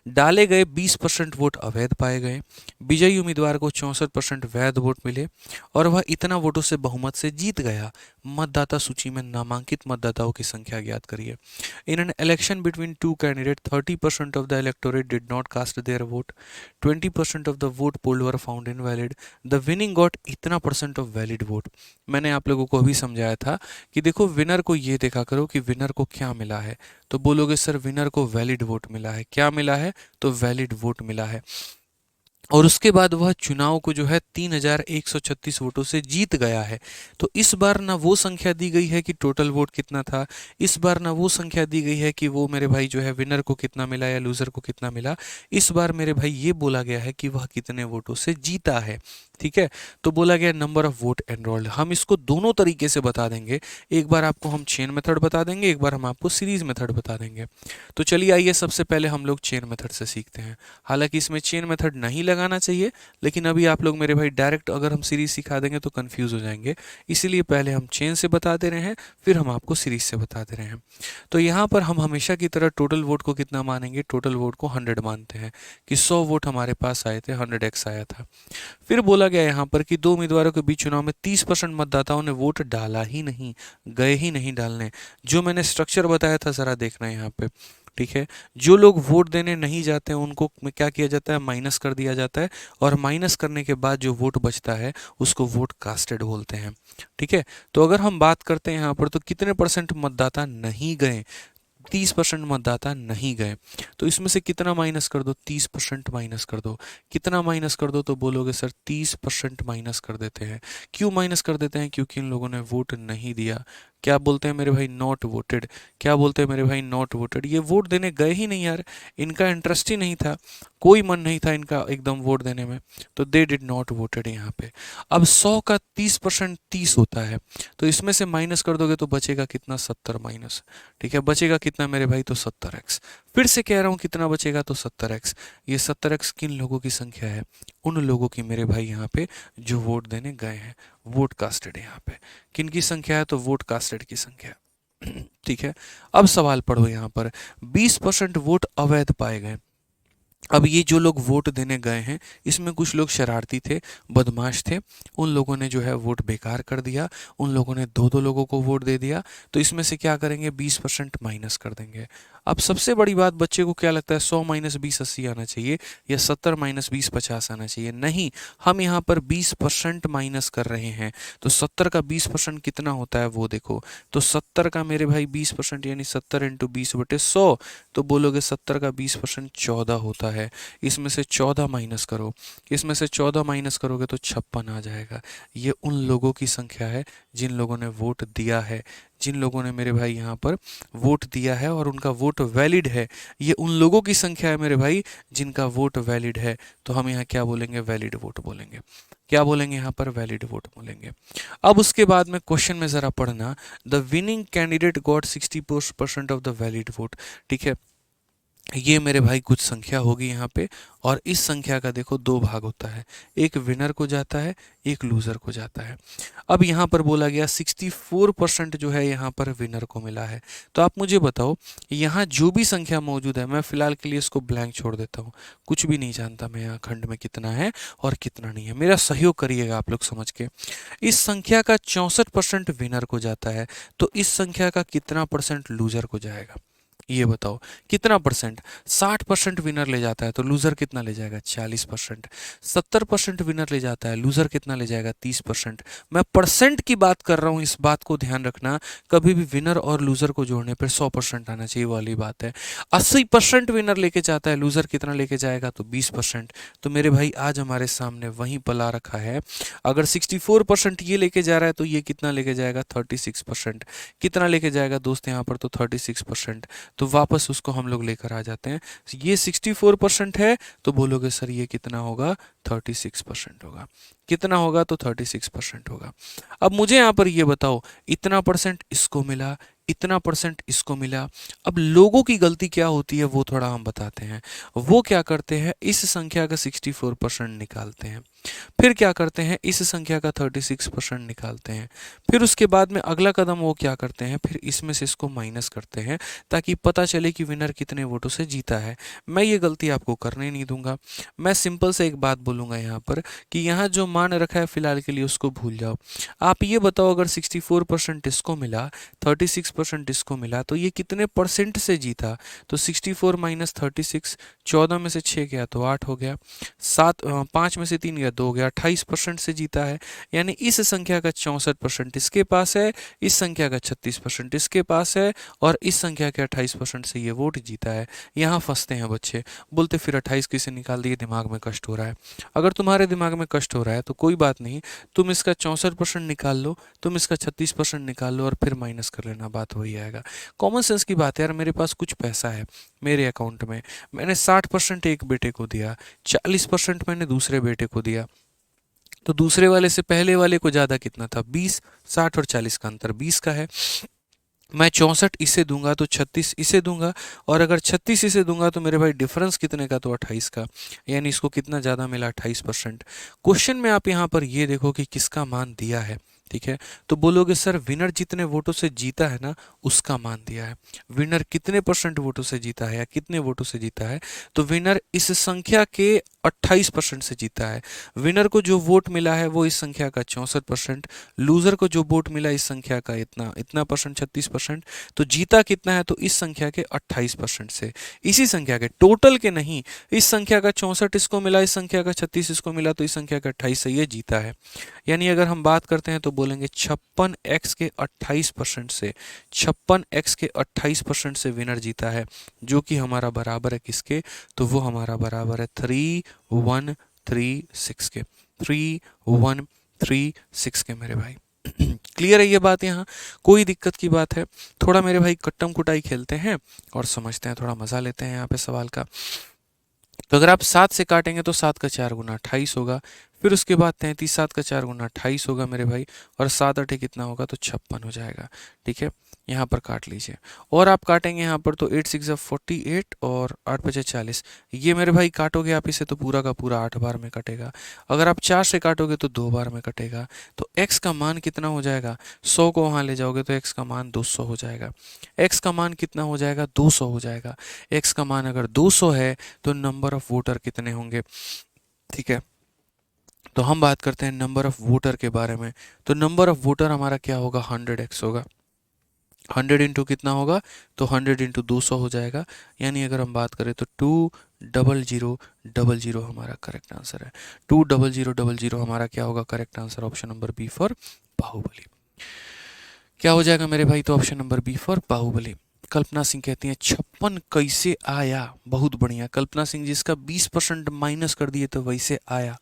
A: डाले गए 20% वोट अवैध पाए गए। विजयी उम्मीदवार को 64% वैध वोट मिले और वह इतना वोटों से बहुमत से जीत गया। मतदाता सूची में नामांकित मतदाताओं की संख्या ज्ञात करिए। In an election between two candidate 30% of the electorate did not cast their vote, 20% of the vote polled were found invalid, the winning got इतना परसेंट ऑफ वैलिड वोट। मैंने आप लोगों को अभी समझाया था कि देखो विनर को ये देखा करो कि विनर को क्या मिला है। तो बोलोगे सर विनर को वैलिड वोट मिला है। क्या मिला है? तो वैलिड वोट मिला है। और उसके बाद वह चुनाव को जो है 3136 वोटों से जीत गया है। तो इस बार ना वो संख्या दी गई है कि टोटल वोट कितना था, इस बार ना वो संख्या दी गई है कि वो मेरे भाई जो है विनर को कितना मिला या लूजर को कितना मिला। इस बार मेरे भाई ये बोला गया है कि वह कितने वोटों से जीता है। ठीक है, तो बोला गया नंबर ऑफ वोट एनरोल्ड। हम इसको दोनों तरीके से बता देंगे, एक बार आपको हम चेन मेथड बता देंगे, एक बार हम आपको सीरीज मेथड बता देंगे। तो चलिए आइए सबसे पहले हम लोग चेन मेथड से सीखते हैं। हालांकि इसमें चेन मेथड नहीं लगाना चाहिए, लेकिन अभी आप लोग मेरे भाई डायरेक्ट अगर हम सीरीज सिखा देंगे तो कंफ्यूज हो जाएंगे, इसीलिए पहले हम चेन से बता दे रहे हैं, फिर हम आपको सीरीज से बता दे रहे हैं। तो यहाँ पर हम हमेशा की तरह टोटल वोट को कितना मानेंगे, टोटल वोट को 100 मानते हैं कि 100 वोट हमारे पास आए थे, 100x आया था। फिर बोला गया यहाँ पर कि दो उम्मीदवारों के बीच चुनाव में 30% मतदाताओं ने वोट डाला ही नहीं, गए ही नहीं डालने। जो मैंने स्ट्रक्चर बताया था जरा देखना यहाँ पे। ठीक है, जो लोग वोट देने नहीं जाते हैं उनको क्या किया जाता है, माइनस कर दिया जाता है, और माइनस करने के बाद जो वोट बचता है उसको वोट कास्टेड बोलते हैं। ठीक है, तो अगर हम बात करते हैं यहाँ पर तो कितने परसेंट मतदाता नहीं गए, 30% मतदाता नहीं गए। तो इसमें से कितना माइनस कर दो, 30% माइनस कर दो। कितना माइनस कर दो, तो बोलोगे सर 30% माइनस कर देते हैं। क्यों माइनस कर देते हैं, क्योंकि इन लोगों ने वोट नहीं दिया। क्या बोलते हैं मेरे भाई, नॉट वोटेड। क्या बोलते हैं मेरे भाई, नॉट वोटेड। ये वोट देने गए ही नहीं यार, इनका इंटरेस्ट ही नहीं था, कोई मन नहीं था इनका एकदम वोट देने में, तो दे डिड नॉट वोटेड यहाँ पे। अब 100 का 30% 30 होता है, तो इसमें से माइनस कर दोगे तो बचेगा कितना, 70 माइनस। ठीक है, बचेगा कितना मेरे भाई, तो 70x। फिर से कह रहा हूँ कितना बचेगा, तो 70x। ये 70x किन लोगों की संख्या है, उन लोगों की मेरे भाई यहाँ पे जो वोट देने गए हैं, वोट कास्टेड है यहाँ पे। किन की संख्या है, तो वोट कास्टेड की संख्या। ठीक है, अब सवाल पढ़ो यहाँ पर, 20% वोट अवैध पाए गए। अब ये जो लोग वोट देने गए हैं इसमें कुछ लोग शरारती थे, बदमाश थे, उन लोगों ने जो है वोट बेकार कर दिया, उन लोगों ने दो दो लोगों को वोट दे दिया। तो इसमें से क्या करेंगे, 20% माइनस कर देंगे। अब सबसे बड़ी बात, बच्चे को क्या लगता है 100 माइनस 20 80 आना चाहिए, या 70 माइनस 20 50 आना चाहिए। नहीं, हम यहाँ पर 20% माइनस कर रहे हैं। तो 70 का 20% कितना होता है वो देखो, तो 70 का मेरे भाई 20% यानी 70 इंटू 20/100। तो बोलोगे 70 का 20% 14 होता है। इसमें से 14 माइनस करो, इसमें से 14 माइनस करोगे तो 56 आ जाएगा। ये उन लोगों की संख्या है जिन लोगों ने वोट दिया है, जिन लोगों ने मेरे भाई यहाँ पर वोट दिया है और उनका वोट वैलिड है। ये उन लोगों की संख्या है मेरे भाई जिनका वोट वैलिड है। तो हम यहाँ क्या बोलेंगे, वैलिड वोट बोलेंगे। क्या बोलेंगे यहाँ पर, वैलिड वोट बोलेंगे। अब उसके बाद में क्वेश्चन में ज़रा पढ़ना, the winning candidate got 60% of the valid vote. ठीक है, ये मेरे भाई कुछ संख्या होगी यहाँ पे, और इस संख्या का देखो दो भाग होता है, एक विनर को जाता है, एक लूजर को जाता है। अब यहाँ पर बोला गया 64% जो है यहाँ पर विनर को मिला है। तो आप मुझे बताओ, यहाँ जो भी संख्या मौजूद है, मैं फिलहाल के लिए इसको ब्लैंक छोड़ देता हूँ, कुछ भी नहीं जानता मैं यहाँ खंड में कितना है और कितना नहीं है, मेरा सहयोग करिएगा आप लोग समझ के। इस संख्या का 64% विनर को जाता है, तो इस संख्या का कितना परसेंट लूजर को जाएगा, ये बताओ कितना परसेंट। 60% विनर ले जाता है तो लूजर कितना ले जाएगा, 40%। 70% विनर ले जाता है, लूजर कितना ले जाएगा, 30%। मैं परसेंट की बात कर रहा हूँ, इस बात को ध्यान रखना, कभी भी विनर और लूजर को जोड़ने पर 100% आना चाहिए वाली बात है। 80% विनर लेके जाता है, लूजर कितना लेके जाएगा, तो 20%। तो मेरे भाई आज हमारे सामने वहीं पला रखा है, अगर 64% ये लेके जा रहा है तो ये कितना लेके जाएगा, 36%। कितना लेके जाएगा दोस्त यहाँ पर, तो 36%। तो वापस उसको हम लोग लेकर आ जाते हैं, ये 64% है, तो बोलोगे सर ये कितना होगा, 36% होगा। कितना होगा, तो 36% होगा। अब मुझे यहाँ पर ये बताओ, इतना परसेंट इसको मिला, इतना परसेंट इसको मिला। अब लोगों की गलती क्या होती है वो थोड़ा हम बताते हैं। वो क्या करते हैं, इस संख्या का 64% निकालते हैं, फिर क्या करते हैं, इस संख्या का 36% निकालते हैं, फिर उसके बाद में अगला कदम वो क्या करते हैं, फिर इसमें से इसको माइनस करते हैं, ताकि पता चले कि विनर कितने वोटों से जीता है। मैं ये गलती आपको करने नहीं दूंगा। मैं सिंपल से एक बात बोलूंगा यहाँ पर, कि यहाँ जो मान रखा है फिलहाल के लिए उसको भूल जाओ। आप ये बताओ, अगर 64% इसको मिला, 36% इसको मिला, तो ये कितने परसेंट से जीता। तो 64 माइनस 36, 14 में से 6 गया तो 8 हो गया, 5 में से 3 गया या 2 हो गया, 28% से जीता है। यानी इस संख्या का 64% इसके पास है, इस संख्या का 36% इसके पास है, और इस संख्या के 28% से ये वोट जीता है। यहाँ फंसते हैं बच्चे, बोलते फिर 28 कैसे निकाल दिए, दिमाग में कष्ट हो रहा है। अगर तुम्हारे दिमाग में कष्ट हो रहा है तो कोई बात नहीं, तुम इसका 64% निकाल लो, तुम इसका 36% निकाल लो, और फिर माइनस कर लेना, बात वही आएगा। कॉमन सेंस की बात है यार, मेरे पास कुछ पैसा है मेरे अकाउंट में, मैंने 60% एक बेटे को दिया, 40% मैंने दूसरे बेटे को दिया, तो दूसरे वाले से पहले वाले को ज़्यादा कितना था, 20। 60 और 40 का अंतर 20 का है। मैं 64 इसे दूंगा तो 36 इसे दूंगा, और अगर 36 इसे दूंगा तो मेरे भाई डिफरेंस कितने का, तो 28 का। यानी इसको कितना ज़्यादा मिला, 28%। क्वेश्चन में आप यहाँ पर ये देखो कि किसका मान दिया है, ठीक है। तो बोलोगे सर विनर जितने वोटों से जीता है ना, उसका मान दिया है। विनर कितने परसेंट वोटों से जीता है या कितने वोटों से जीता है, तो विनर इस संख्या के 28% से जीता है। विनर को जो वोट मिला है वो इस संख्या का 64%, लूजर को जो वोट मिला इस संख्या का इतना इतना परसेंट, 36%। तो जीता कितना है, तो इस संख्या के 28% से। इसी संख्या के, टोटल के नहीं, इस संख्या का 64 इसको मिला, इस संख्या का 36 इसको मिला, तो इस संख्या का 28 से ये जीता है। यानी अगर हम बात करते हैं तो बोलेंगे 56x के 28% से, 56x के 28% से विनर जीता है, जो कि हमारा बराबर है किसके, तो वो हमारा बराबर है 3136 के, 3136 के मेरे भाई। क्लियर है ये बात, यहाँ कोई दिक्कत की बात है। थोड़ा मेरे भाई कट्टम कुटाई खेलते हैं और समझते हैं, थोड़ा मजा लेते हैं यहाँ पे सवाल का। तो अगर आप 7 से काटेंगे तो 7 का 4 गुना 28 होगा, फिर उसके बाद 33, 7 का 4 गुना 28 होगा मेरे भाई, और 7 8 कितना होगा, तो 56 हो जाएगा, ठीक है। यहाँ पर काट लीजिए, और आप काटेंगे यहाँ पर तो 8 6 48 और 8 5 40। ये मेरे भाई काटोगे आप इसे तो पूरा का पूरा 8 बार में कटेगा। अगर आप 4 से काटोगे तो 2 बार में कटेगा। तो x का मान कितना हो जाएगा, 100 को वहाँ ले जाओगे तो x का मान 200 हो जाएगा। x का मान कितना हो जाएगा, 200 हो जाएगा। x का मान अगर 200 है तो नंबर ऑफ वोटर कितने होंगे, ठीक है। तो हम बात करते हैं नंबर ऑफ वोटर के बारे में। तो नंबर ऑफ वोटर हमारा क्या होगा, 100x होगा। 100 इंटू कितना होगा, तो 100 इंटू 200 हो जाएगा। यानी अगर हम बात करें तो 20000 हमारा करेक्ट आंसर है। 20000 हमारा क्या होगा, correct answer, option number B for Baahubali. क्या हो जाएगा मेरे भाई, तो option number B for Baahubali. Kalpana Singh कहती हैं 56 कैसे आया, बहुत बढ़िया। कल्पना सिंह जिसका 20% माइनस कर दिए तो वैसे आया,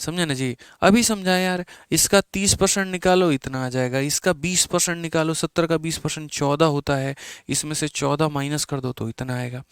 A: समझे ना जी। अभी समझा यार, इसका 30% निकालो इतना आ जाएगा, इसका 20% निकालो, 70 का 20% 14 होता है, इसमें से 14 माइनस कर दो तो इतना आएगा।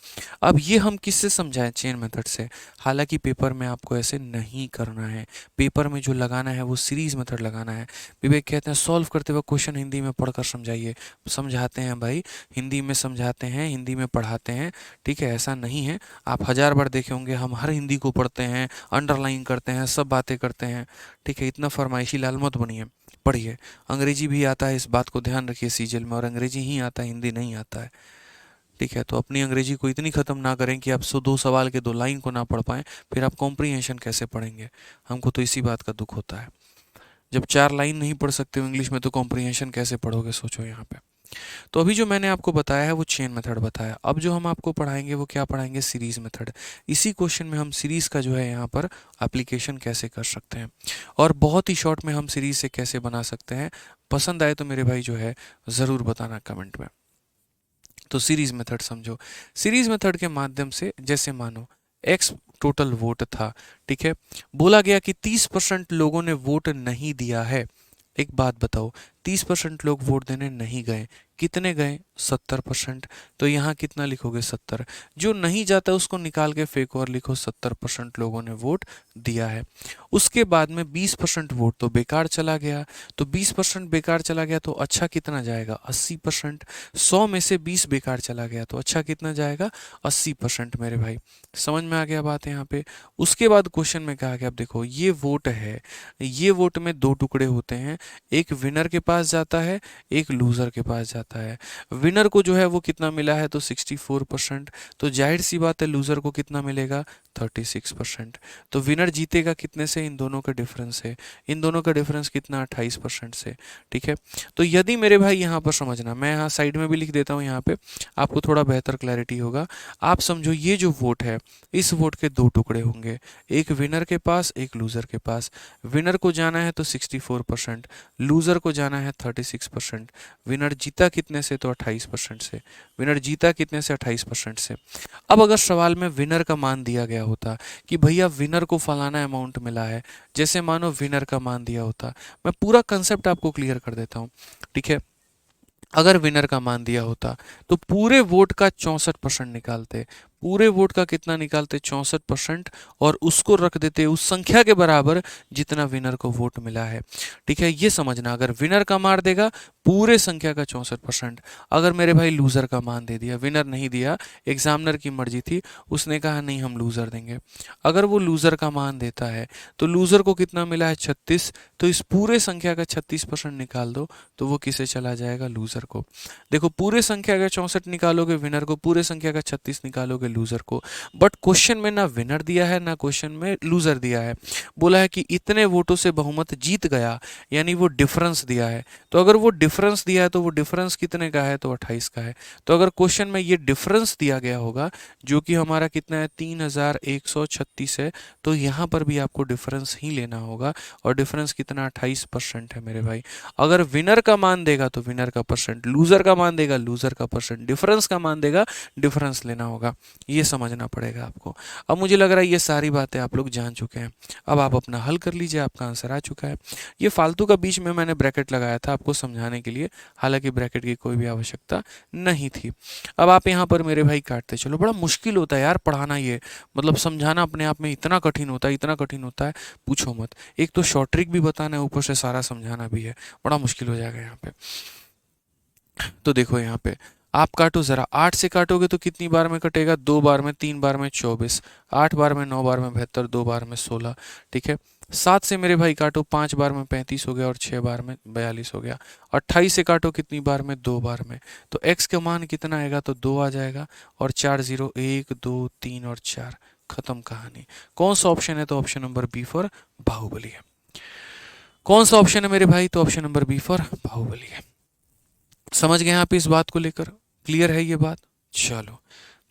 A: अब ये हम किससे समझाएं, चेन मेथड से। हालांकि पेपर में आपको ऐसे नहीं करना है, पेपर में जो लगाना है वो सीरीज मेथड लगाना है। विवेक कहते हैं सॉल्व करते वक्त क्वेश्चन हिंदी में पढ़कर समझाइए। समझाते हैं भाई, हिंदी में समझाते हैं, हिंदी में पढ़ाते हैं, ठीक है। ऐसा नहीं है, आप 1000 बार देखे होंगे, हम हर हिंदी को पढ़ते हैं, अंडरलाइन करते हैं, सब बातें करते हैं, ठीक है। इतना फरमाइशी लाल मत बनिए, पढ़िए। अंग्रेजी भी आता है, इस बात को ध्यान रखिए सीजल में, और अंग्रेजी ही आता है, हिंदी नहीं आता है, ठीक है। तो अपनी अंग्रेजी को इतनी ख़त्म ना करें कि आप 2 सवाल के 2 लाइन को ना पढ़ पाएँ, फिर आप कॉम्प्रीहेंशन कैसे पढ़ेंगे। हमको तो इसी बात का दुख होता है, जब 4 लाइन नहीं पढ़ सकते हो इंग्लिश में तो कॉम्प्रीहेंशन कैसे पढ़ोगे, सोचो यहाँ पे। तो अभी जो मैंने आपको बताया है वो चेन मेथड बताया। अब जो हम आपको पढ़ाएंगे वो क्या पढ़ाएंगे, सीरीज मेथड। इसी क्वेश्चन में हम सीरीज का जो है यहाँ पर एप्लीकेशन कैसे कर सकते हैं, और बहुत ही शॉर्ट में हम सीरीज से कैसे बना सकते हैं। पसंद आए तो मेरे भाई जो है ज़रूर बताना कमेंट में। तो सीरीज मेथड समझो। सीरीज मेथड के माध्यम से, जैसे मानो एक्स टोटल वोट था, ठीक है। बोला गया कि 30% लोगों ने वोट नहीं दिया है। एक बात बताओ, 30% लोग वोट देने नहीं गए, कितने गए, 70%। तो यहाँ कितना लिखोगे, 70। जो नहीं जाता उसको निकाल के फेंको और लिखो 70% लोगों ने वोट दिया है। उसके बाद में 20% वोट तो बेकार चला गया, तो 20% बेकार चला गया तो अच्छा कितना जाएगा, 80%। 100 में से 20 बेकार चला गया तो अच्छा कितना जाएगा, 80% मेरे भाई। समझ में आ गया बात यहाँ पे। उसके बाद क्वेश्चन में कहा गया, अब देखो ये वोट है, ये वोट में 2 टुकड़े होते हैं, एक विनर के पास जाता है, एक लूजर के पास जाता है। जाता है। विनर को जो है वो कितना मिला है, तो 64%। तो जाहिर सी बात है लूज़र को कितना मिलेगा, 36%। तो विनर जीतेगा कितने से, इन दोनों का डिफरेंस है। इन दोनों का डिफरेंस कितना, 28% से। ठीक है, तो यदि मेरे भाई यहाँ पर समझना, मैं यहाँ साइड में भी लिख देता हूँ, यहाँ पे आपको थोड़ा बेहतर क्लैरिटी होगा। आप समझो ये जो वोट है, इस वोट के दो टुकड़े होंगे, एक विनर के पास, एक लूज़र के पास। विनर को जाना है तो 64%, लूज़र को जाना है 36%। विनर जीता कितने से, तो 28% से। विनर जीता कितने से, 28% से। अब अगर सवाल में विनर का मान दिया गया होता कि भैया विनर को फलाना अमाउंट मिला है, जैसे मानो विनर का मान दिया होता, मैं पूरा कंसेप्ट आपको क्लियर कर देता हूँ। ठीक है, अगर विनर का मान दिया होता तो पूरे वोट का 64% निकालते, पूरे वोट का कितना निकालते, 64%, और उसको रख देते उस संख्या के बराबर जितना विनर को वोट मिला है। ठीक है, ये समझना, अगर विनर का मान देगा पूरे संख्या का 64%। अगर मेरे भाई लूज़र का मान दे दिया, विनर नहीं दिया, एग्जामिनर की मर्जी थी, उसने कहा नहीं हम लूज़र देंगे, अगर वो लूज़र का मान देता है तो लूज़र को कितना मिला है, 36, तो इस पूरे संख्या का 36% निकाल दो, तो वो किसे चला जाएगा, लूज़र को। देखो पूरे संख्या का 64 निकालोगे विनर को, पूरे संख्या का 36 निकालोगे लूज़र को। बट क्वेश्चन में ना विनर दिया है ना क्वेश्चन में लूज़र दिया है, बोला है कि इतने वोटों से बहुमत जीत गया, यानी वो डिफरेंस दिया है। तो अगर वो डिफरेंस दिया है तो वो डिफरेंस कितने का है, तो 28 का है। तो अगर क्वेश्चन में ये डिफरेंस दिया गया होगा जो कि हमारा कितना है, 3136 है, तो यहाँ पर भी आपको डिफरेंस ही लेना होगा, और डिफरेंस कितना, 28% है मेरे भाई। अगर विनर का मान देगा तो विनर का परसेंट, लूजर का मान देगा लूजर का परसेंट, डिफरेंस का मान देगा डिफरेंस लेना होगा। ये समझना पड़ेगा आपको। अब मुझे लग रहा है ये सारी बातें आप लोग जान चुके हैं। अब आप अपना हल कर लीजिए, आपका आंसर आ चुका है। ये फालतू का बीच में मैंने ब्रैकेट लगाया था आपको समझाने के लिए, हालांकि ब्रैकेट की कोई भी आवश्यकता नहीं थी। अब आप यहाँ पर मेरे भाई काटते चलो। बड़ा मुश्किल होता है यार पढ़ाना, ये मतलब समझाना अपने आप में इतना कठिन होता है, इतना कठिन होता है, पूछो मत। एक तो शॉर्ट ट्रिक भी बताना है, ऊपर से सारा समझाना भी है, बड़ा मुश्किल हो जाएगा यहाँ पे। तो देखो यहाँ पे आप काटो जरा, 8 से काटोगे तो कितनी बार में कटेगा, 2 बार में, 3 बार में 24, 8 बार में, 9 बार में 72, 2 बार में 16। ठीक है, 7 से मेरे भाई काटो, 5 बार में 35 हो गया, और 6 बार में 42 हो गया। 28 से काटो कितनी बार में, 2 बार में, तो x का मान कितना आएगा, तो 2 आ जाएगा, और 4 0, 1 2 3 और 4, खत्म कहानी। कौन सा ऑप्शन है, तो option number B for Baahubali है। कौन सा ऑप्शन है मेरे भाई, तो option number B for Baahubali है। समझ गए आप इस बात को लेकर, क्लियर है ये बात। चलो,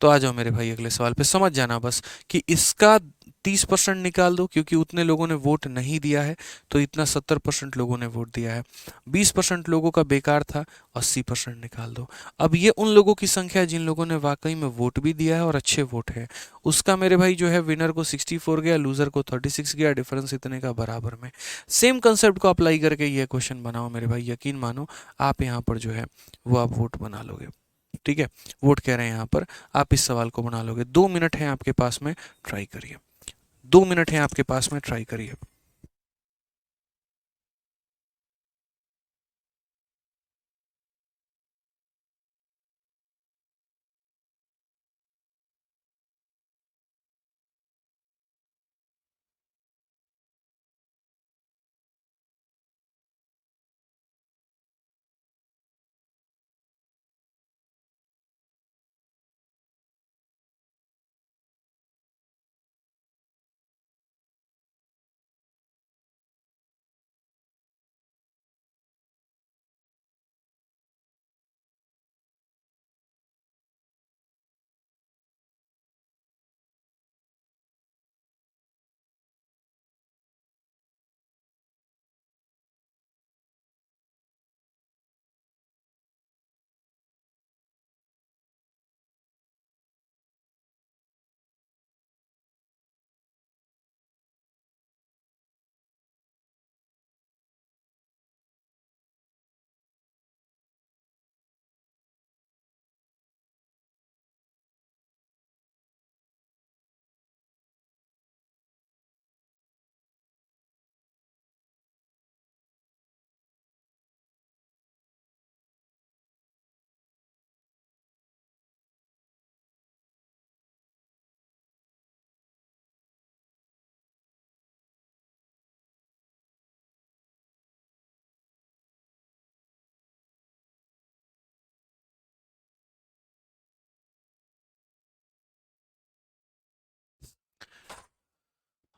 A: तो आ जाओ मेरे भाई अगले सवाल पे। समझ जाना बस कि इसका 30% निकाल दो, क्योंकि उतने लोगों ने वोट नहीं दिया है, तो इतना 70% लोगों ने वोट दिया है। 20% लोगों का बेकार था, 80% निकाल दो। अब ये उन लोगों की संख्या है जिन लोगों ने वाकई में वोट भी दिया है और अच्छे वोट है, उसका मेरे भाई जो है विनर को 64 गया, लूजर को 36 गया, डिफरेंस इतने का बराबर में। सेम कंसेप्ट को अप्लाई करके ये क्वेश्चन बनाओ मेरे भाई, यकीन मानो आप यहाँ पर जो है वो आप वोट बना लोगे। ठीक है, वोट कह रहे हैं यहाँ पर, आप इस सवाल को बना लोगे। 2 मिनट है आपके पास में, ट्राई करिए। 2 मिनट है आपके पास में, ट्राई करिए।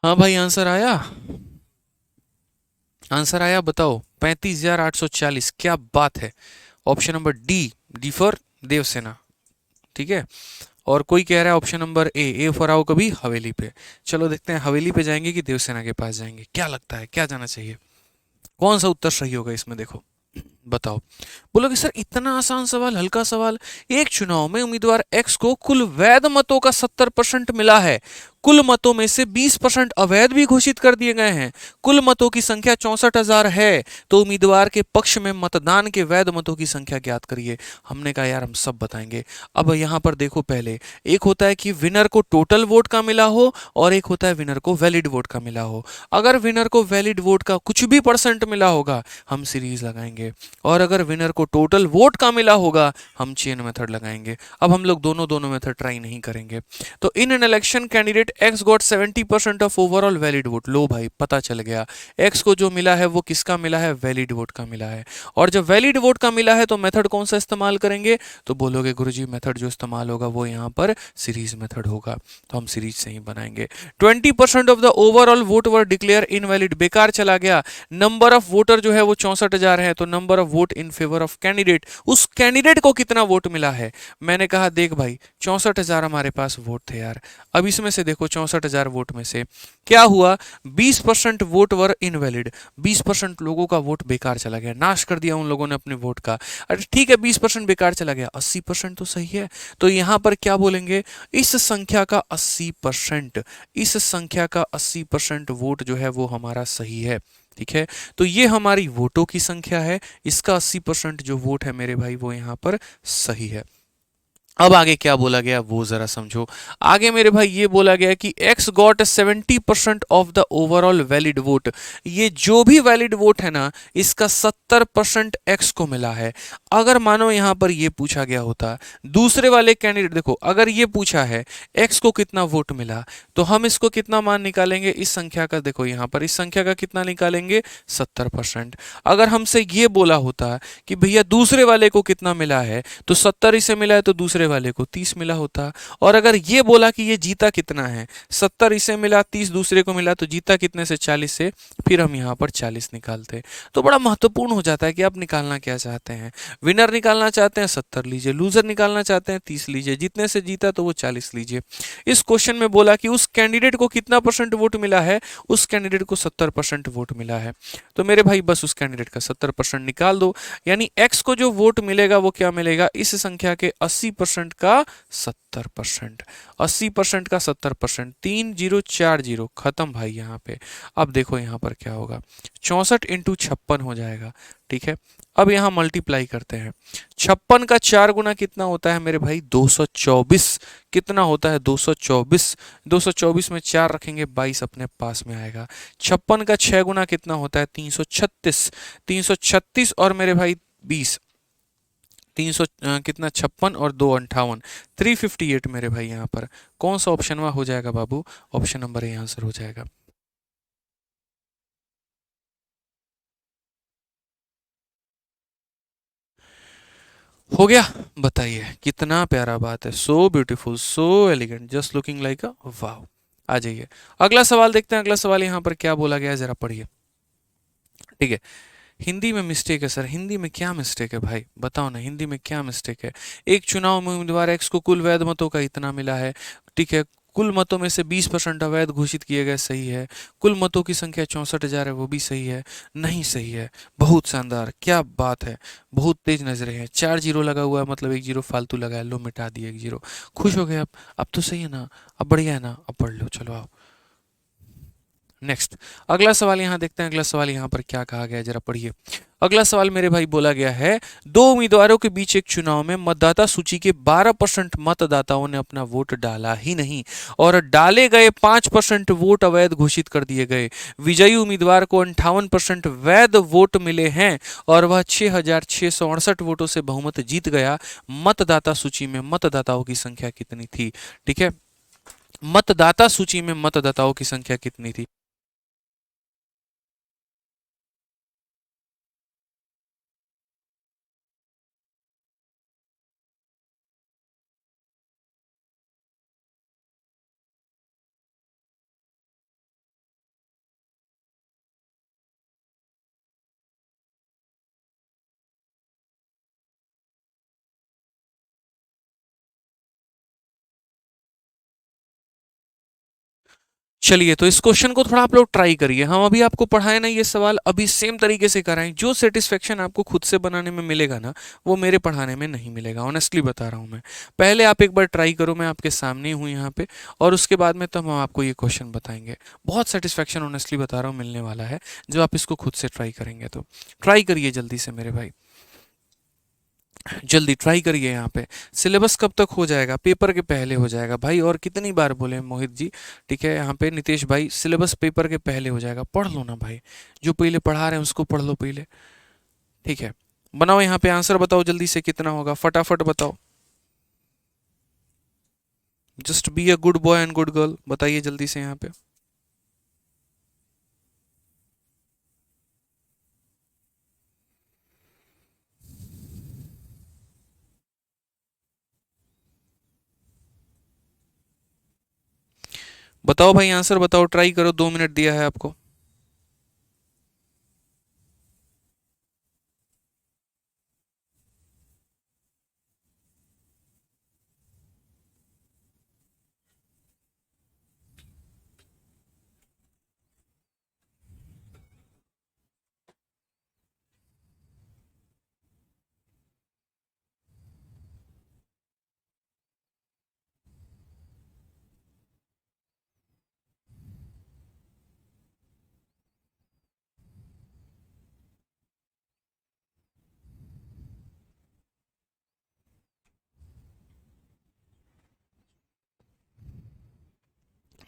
A: हाँ भाई, आंसर आया? आंसर आया, बताओ। 35,840, क्या बात है। Option number D, D for Devasena. ठीक है। और कोई कह रहा है ऑप्शन नंबर ए फॉर आओ कभी हवेली पे। चलो देखते हैं हवेली पे जाएंगे कि देवसेना के पास जाएंगे, क्या लगता है क्या जाना चाहिए, कौन सा उत्तर सही होगा इसमें, देखो बताओ। बोलोगे सर इतना आसान सवाल, हल्का सवाल। एक चुनाव में उम्मीदवार एक्स को कुल वैध मतों का 70% मिला है, कुल मतों में से 20% अवैध भी घोषित कर दिए गए हैं, कुल मतों की संख्या 64,000 है, तो उम्मीदवार के पक्ष में मतदान के वैध मतों की संख्या ज्ञात करिए। हमने कहा यार हम सब बताएंगे। अब यहाँ पर देखो, पहले एक होता है कि विनर को टोटल वोट का मिला हो, और एक होता है विनर को वैलिड वोट का मिला हो। अगर विनर को वैलिड वोट का कुछ भी परसेंट मिला होगा, हम सीरीज लगाएंगे, और अगर विनर को टोटल वोट का मिला होगा, हम चेन मेथड लगाएंगे। अब हम लोग दोनों दोनों मेथड ट्राई नहीं करेंगे। तो in an election candidate X got 70% of overall valid vote. लो भाई, पता चल गया एक्स को जो मिला है वो किसका मिला है, वैलिड वोट का मिला है। और जब वैलिड वोट का मिला है तो मेथड कौन सा इस्तेमाल करेंगे, तो बोलोगे गुरुजी मेथड जो इस्तेमाल होगा वो यहाँ पर सीरीज मेथड होगा, तो हम सीरीज से ही बनाएंगे। 20% of the overall vote were declare invalid, बेकार चला गया। नंबर ऑफ वोटर जो है वो 64,000 है, तो number of vote in favour of candidate, उस कैंडिडेट को कितना वोट मिला है। मैंने कहा देख भाई 64,000 हमारे पास वोट थे यार, अब इसमें से देखो 64,000 वोट में से क्या हुआ, 20% वोट वर इनवैलिड, 20% लोगों का वोट बेकार चला गया, नाश कर दिया उन लोगों ने अपने वोट का। अरे ठीक है 20% बेकार चला गया, 80% तो सही है। तो यहां पर क्या बोलेंगे, इस संख्या का 80%, इस संख्या का 80% वोट जो है वो हमारा सही है। ठीक है, तो ये हमारी वोटों की संख्या है, इसका 80% जो वोट है मेरे भाई वो यहां पर सही है। अब आगे क्या बोला गया वो जरा समझो। आगे मेरे भाई ये बोला गया कि x got 70% of the overall valid vote, ये जो भी वैलिड वोट है ना, इसका 70% x को मिला है। अगर मानो यहां पर ये पूछा गया होता दूसरे वाले कैंडिडेट, देखो अगर ये पूछा है x को कितना वोट मिला, तो हम इसको कितना मान निकालेंगे, इस संख्या का, देखो यहां पर इस संख्या का कितना निकालेंगे, 70%। अगर हमसे ये बोला होता कि भैया दूसरे वाले को कितना मिला है, तो 70 इसे मिला है तो दूसरे वाले को 30 मिला होता। और अगर ये बोला कि ये जीता कितना है, 70 इसे मिला 30 दूसरे को मिला, तो जीता कितने से, 40 से, फिर हम यहाँ पर 40 निकालते। तो बड़ा महत्वपूर्ण हो जाता है कि आप निकालना क्या चाहते हैं। विनर निकालना चाहते हैं 70 लीजिए, लूजर निकालना चाहते हैं 30 लीजिए, जितने से जीता तो वो 40 लीजिए। इस क्वेश्चन में बोला कि उस कैंडिडेट को कितना परसेंट वोट मिला है, उस कैंडिडेट को 70% वोट मिला है। तो मेरे भाई बस उस कैंडिडेट का 70% निकाल दो, यानी x को जो वोट मिलेगा वो क्या मिलेगा, इस संख्या के 80% का 70%, 80% का 70%, 3040 खत्म भाई यहाँ पे। अब देखो यहाँ पर क्या होगा, 64 × 56 हो जाएगा। ठीक है, अब यहाँ मल्टीप्लाई करते हैं। 56 का 4 गुना कितना होता है मेरे भाई, 224। कितना होता है, 224। 224 में 4 रखेंगे, 22 अपने पास में आएगा। 56 का 6 गुना कितना होता है, 336। 336 और मेरे भाई 20, 300 कितना, 56 और 2 58, 358 मेरे भाई। यहाँ पर कौन सा ऑप्शन वह हो जाएगा बाबू, ऑप्शन नंबर ए आंसर हो जाएगा। हो गया, बताइए कितना प्यारा बात है, so beautiful, so elegant, just looking like a wow. आ जाइए, अगला सवाल देखते हैं। अगला सवाल यहाँ पर क्या बोला गया है, जरा पढ़िए। ठीक है, हिंदी में मिस्टेक है सर, हिंदी में क्या मिस्टेक है भाई, बताओ ना, हिंदी में क्या मिस्टेक है। एक चुनाव में उम्मीदवार एक्स को कुल वैध मतों का इतना मिला है। ठीक है, कुल मतों में से 20% अवैध घोषित किए गए, सही है। कुल मतों की संख्या 64,000 है, वो भी सही है। नहीं सही है, बहुत शानदार, क्या बात है, बहुत तेज नजरें हैं। 4 जीरो लगा हुआ है, मतलब एक जीरो फालतू लगा है, लो मिटा दिए एक जीरो। खुश हो गए आप, अब तो सही है ना, अब बढ़िया है ना, अब पढ़ लो, चलो आओ नेक्स्ट। अगला सवाल यहाँ देखते हैं, अगला सवाल यहाँ पर क्या कहा गया है, जरा पढ़िए। अगला सवाल मेरे भाई बोला गया है, दो उम्मीदवारों के बीच एक चुनाव में मतदाता सूची के 12% मतदाताओं ने अपना वोट डाला ही नहीं, और डाले गए 5% वोट अवैध घोषित कर दिए गए। विजयी उम्मीदवार को 58% वैध वोट मिले हैं, और वह 6,668 वोटों से बहुमत जीत गया। मतदाता सूची में मतदाताओं की संख्या कितनी थी। ठीक है, मतदाता सूची में मतदाताओं की संख्या कितनी थी। चलिए, तो इस क्वेश्चन को थोड़ा आप लोग ट्राई करिए। हम अभी आपको पढ़ाए ना ये सवाल, अभी सेम तरीके से कराएं। जो सेटिस्फेक्शन आपको खुद से बनाने में मिलेगा ना, वो मेरे पढ़ाने में नहीं मिलेगा। ऑनेस्टली बता रहा हूँ मैं। पहले आप एक बार ट्राई करो, मैं आपके सामने हूँ यहाँ पे, और उसके बाद में तो हम आपको ये क्वेश्चन बताएंगे। बहुत सेटिस्फेक्शन ऑनेस्टली बता रहा हूँ मिलने वाला है, जो आप इसको खुद से ट्राई करेंगे। तो ट्राई करिए जल्दी से मेरे भाई, जल्दी ट्राई करिए। यहाँ पे सिलेबस कब तक हो जाएगा? पेपर के पहले हो जाएगा भाई। और कितनी बार बोले मोहित जी, ठीक है, यहाँ पे नितेश भाई, सिलेबस पेपर के पहले हो जाएगा। पढ़ लो ना भाई, जो पहले पढ़ा रहे हैं उसको पढ़ लो पहले, ठीक है। बनाओ यहाँ पे आंसर, बताओ जल्दी से कितना होगा, फटाफट बताओ। Just be a good boy and good girl, बताइए जल्दी से यहाँ पे। बताओ भाई आंसर बताओ, ट्राई करो, 2 मिनट दिया है आपको।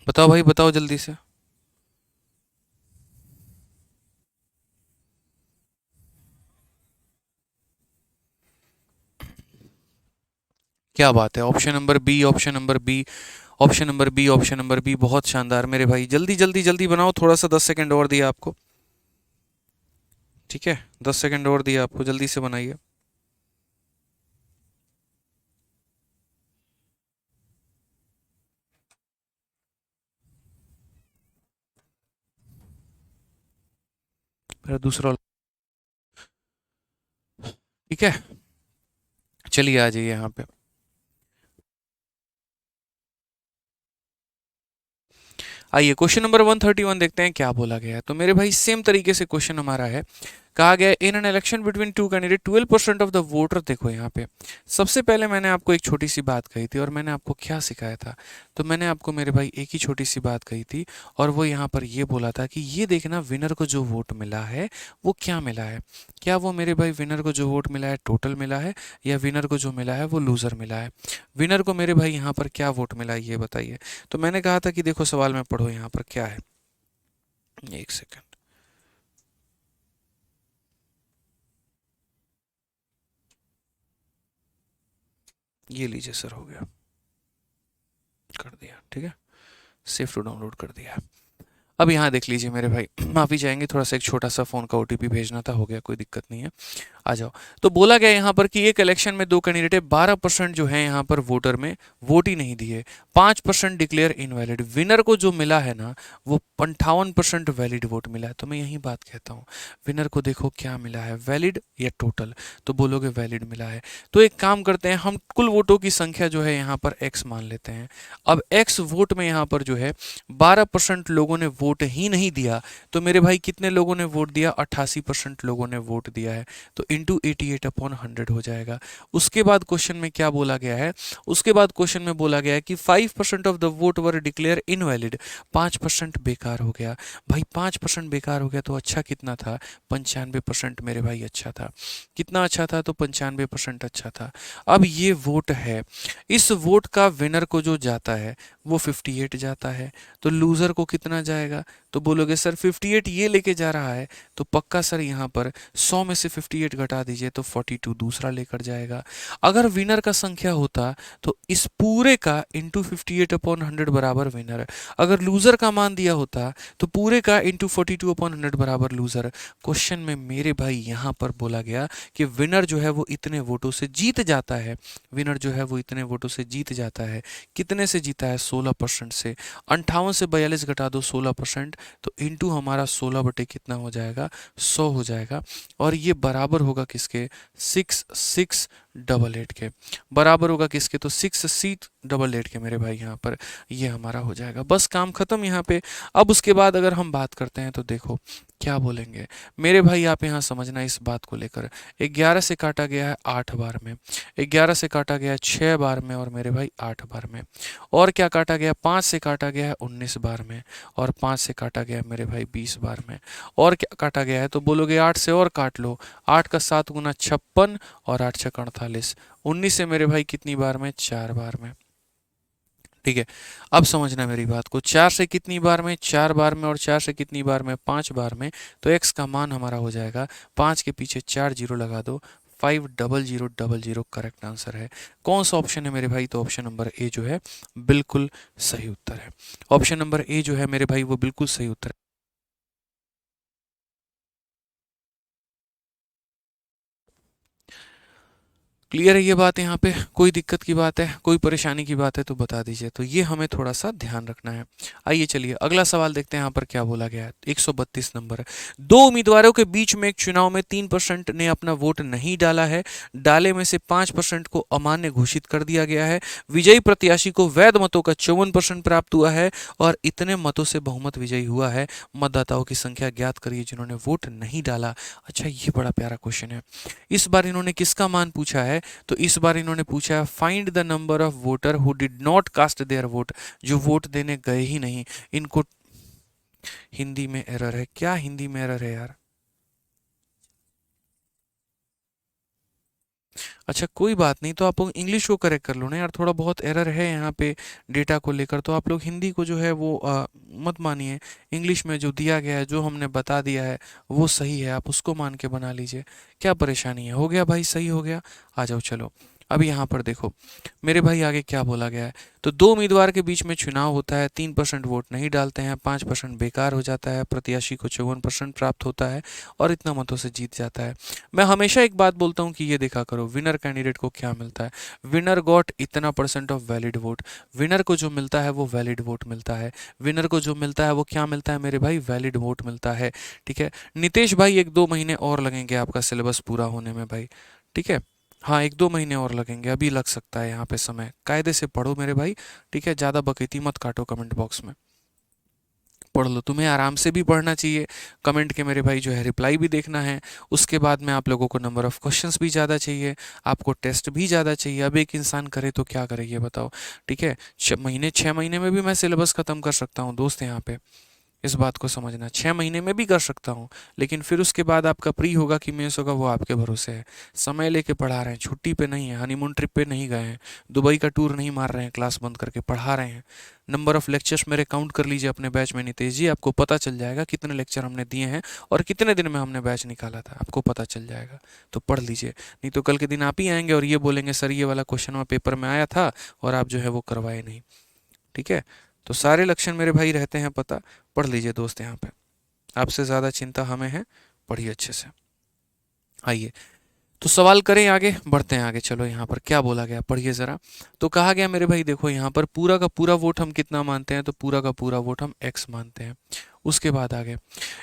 A: बताओ भाई बताओ जल्दी से। क्या बात है, option number B, option number B, option number B, option number B, बहुत शानदार मेरे भाई। जल्दी जल्दी जल्दी बनाओ, थोड़ा सा 10 सेकंड और दिया आपको, ठीक है, 10 सेकंड और दिया आपको, जल्दी से बनाइए। मेरा दूसरा, ठीक है, चलिए आ जाइए यहाँ पे। आइए क्वेश्चन नंबर 131 देखते हैं क्या बोला गया है। तो मेरे भाई सेम तरीके से क्वेश्चन हमारा है। कहा गया इन an election between two candidate 12% of the voter. देखो यहाँ पे सबसे पहले मैंने आपको एक छोटी सी बात कही थी, और मैंने आपको क्या सिखाया था? तो मैंने आपको मेरे भाई एक ही छोटी सी बात कही थी, और वो यहाँ पर ये बोला था कि ये देखना विनर को जो वोट मिला है वो क्या मिला है। क्या वो मेरे भाई विनर को जो वोट मिला है टोटल मिला है, या विनर को जो मिला है वो लूजर मिला है? विनर को मेरे भाई यहाँ पर क्या वोट मिला है ये बताइए। तो मैंने कहा था कि देखो सवाल में पढ़ो यहाँ पर क्या है। एक सेकंड, ये लीजिए सर, हो गया, कर दिया, ठीक है, सेव टू डाउनलोड कर दिया है। अब यहाँ देख लीजिए मेरे भाई, माफ़ी चाहेंगे, थोड़ा सा एक छोटा सा फ़ोन का ओटीपी भेजना था, हो गया, कोई दिक्कत नहीं है। आ जाओ। तो बोला गया यहाँ पर कि एक इलेक्शन में दो कैंडिडेट है, 12% जो है यहाँ पर वोटर में वोट ही नहीं दिए, 5% डिक्लेयर इनवैलिड। विनर को जो मिला है ना, वो 58% वैलिड वोट मिला है। तो मैं यही बात कहता हूँ, विनर को देखो क्या मिला है, वैलिड या टोटल? तो बोलोगे वैलिड मिला है। तो एक काम करते हैं, हम कुल वोटों की संख्या जो है यहाँ पर एक्स मान लेते हैं। अब एक्स वोट में यहाँ पर जो है 12% लोगों ने वोट ही नहीं दिया, तो मेरे भाई कितने लोगों ने वोट दिया? 88% लोगों ने वोट दिया है। तो इंटू 88/100 हो जाएगा। उसके बाद क्वेश्चन में क्या बोला गया है? उसके बाद क्वेश्चन में बोला गया है कि 5% of the vote were declare invalid. 5% बेकार हो गया भाई, 5% बेकार हो गया, तो अच्छा कितना था? 95% मेरे भाई अच्छा था। कितना अच्छा था? तो 95% अच्छा था। अब ये वोट है, इस वोट का विनर को जो जाता है वो 58 जाता है, तो लूज़र को कितना जाएगा? तो बोलोगे सर 58 ये लेके जा रहा है, तो पक्का सर यहाँ पर 100 में से 58 घटा दीजिए तो 42 दूसरा लेकर जाएगा। अगर विनर का संख्या होता तो इस पूरे का इंटू 58/100 बराबर विनर। अगर लूज़र का मान दिया होता तो पूरे का इंटू 42/100 बराबर लूज़र। क्वेश्चन में मेरे भाई यहाँ पर बोला गया कि विनर जो है वो इतने वोटों से जीत जाता है। विनर जो है वो इतने वोटों से जीत जाता है। कितने से जीता है? 16% से। 58 से 42 घटा दो 16%, तो इंटू हमारा 16 बटे कितना हो जाएगा? 100 हो जाएगा। और ये बराबर होगा किसके? 6 8 के बराबर होगा किसके, तो 6 C8 के मेरे भाई यहाँ पर ये हमारा हो जाएगा। बस काम खत्म यहाँ पे। अब उसके बाद अगर हम बात करते हैं तो देखो क्या बोलेंगे मेरे भाई, आप यहाँ समझना इस बात को लेकर। 11 से काटा गया है 8 बार में, 11 से काटा गया है 6 बार में और मेरे भाई 8 बार में, और क्या काटा गया, 5 से काटा गया है 19 बार में, और 5 से काटा गया है मेरे भाई 20 बार में, और क्या काटा गया है, तो बोलोगे 8 से और काट लो, 8 का 7 गुना 56 और 8 छक्का 48, 19 से मेरे भाई कितनी बार में, 4 बार में। ठीक है, अब समझना मेरी बात को, 4 से कितनी बार में, 4 बार में, और 4 से कितनी बार में, 5 बार में, तो x का मान हमारा हो जाएगा 5 के पीछे 4 जीरो लगा दो, 500000 करेक्ट आंसर है। कौन सा ऑप्शन है मेरे भाई, तो ऑप्शन नंबर ए जो है बिल्कुल सही उत्तर है। ऑप्शन नंबर ए जो है मेरे भाई वो बिल्कुल सही उत्तर है। क्लियर है ये बात, यहाँ पे कोई दिक्कत की बात है, कोई परेशानी की बात है तो बता दीजिए, तो ये हमें थोड़ा सा ध्यान रखना है। आइए चलिए अगला सवाल देखते हैं यहाँ पर क्या बोला गया है। 132 नंबर है, दो उम्मीदवारों के बीच में एक चुनाव में 3% ने अपना वोट नहीं डाला है, डाले में से 5% को अमान्य घोषित कर दिया गया है, विजयी प्रत्याशी को वैध मतों का 54% प्राप्त हुआ है और इतने मतों से बहुमत विजयी हुआ है, मतदाताओं की संख्या ज्ञात करिए जिन्होंने वोट नहीं डाला। अच्छा ये बड़ा प्यारा क्वेश्चन है। इस बार इन्होंने किसका मान पूछा है, तो इस बार इन्होंने पूछा है find the number of voter who did not cast their vote, जो वोट देने गए ही नहीं। इनको हिंदी में एरर है, क्या हिंदी में एरर है यार। अच्छा कोई बात नहीं, तो आप लोग इंग्लिश को करेक्ट कर लो ना यार, थोड़ा बहुत एरर है यहाँ पे डेटा को लेकर, तो आप लोग हिंदी को जो है वो मत मानिए, इंग्लिश में जो दिया गया है, जो हमने बता दिया है वो सही है, आप उसको मान के बना लीजिए। क्या परेशानी है, हो गया भाई, सही हो गया। आ जाओ चलो, अब यहाँ पर देखो मेरे भाई आगे क्या बोला गया है, तो दो उम्मीदवार के बीच में चुनाव होता है, 3% वोट नहीं डालते हैं, 5% बेकार हो जाता है, प्रत्याशी को 54% प्राप्त होता है और इतना मतों से जीत जाता है। मैं हमेशा एक बात बोलता हूँ कि ये देखा करो विनर कैंडिडेट को क्या मिलता है, विनर गॉट इतना percent of valid vote, winner को जो मिलता है वो वैलिड वोट मिलता है, विनर को जो मिलता है वो क्या मिलता है मेरे भाई, वैलिड वोट मिलता है। ठीक है नितेश भाई, 1-2 महीने और लगेंगे आपका सिलेबस पूरा होने में भाई। ठीक है, हाँ 1-2 महीने और लगेंगे, अभी लग सकता है यहाँ पे समय, कायदे से पढ़ो मेरे भाई। ठीक है, ज़्यादा बकैती मत काटो कमेंट बॉक्स में, पढ़ लो, तुम्हें आराम से भी पढ़ना चाहिए, कमेंट के मेरे भाई जो है रिप्लाई भी देखना है, उसके बाद में आप लोगों को नंबर ऑफ क्वेश्चंस भी ज़्यादा चाहिए, आपको टेस्ट भी ज़्यादा चाहिए। अब एक इंसान करे तो क्या करे ये बताओ। ठीक है, 6 महीने में भी मैं सिलेबस ख़त्म कर सकता हूँ दोस्त, यहाँ पे इस बात को समझना, 6 महीने में भी कर सकता हूँ, लेकिन फिर उसके बाद आपका प्री होगा कि मेंस होगा वो आपके भरोसे है। समय लेके पढ़ा रहे हैं, छुट्टी पे नहीं है, हनीमून ट्रिप पे नहीं गए हैं, दुबई का टूर नहीं मार रहे हैं, क्लास बंद करके पढ़ा रहे हैं। नंबर ऑफ लेक्चर्स मेरे काउंट कर लीजिए अपने बैच में नितेश जी, आपको पता चल जाएगा कितने लेक्चर हमने दिए हैं और कितने दिन में हमने बैच निकाला था, आपको पता चल जाएगा। तो पढ़ लीजिए, नहीं तो कल के दिन आप ही आएंगे और ये बोलेंगे सर ये वाला क्वेश्चन वहाँ पेपर में आया था और आप जो है वो करवाए नहीं। ठीक है, तो सारे लक्षण मेरे भाई रहते हैं पता, पढ़ लीजिए दोस्त, यहाँ पे आपसे ज़्यादा चिंता हमें है, पढ़िए अच्छे से। आइए तो सवाल करें, आगे बढ़ते हैं आगे, चलो यहाँ पर क्या बोला गया पढ़िए ज़रा। तो कहा गया मेरे भाई देखो यहाँ पर पूरा का पूरा वोट हम कितना मानते हैं, तो पूरा का पूरा वोट हम x मानते हैं। उसके बाद आगे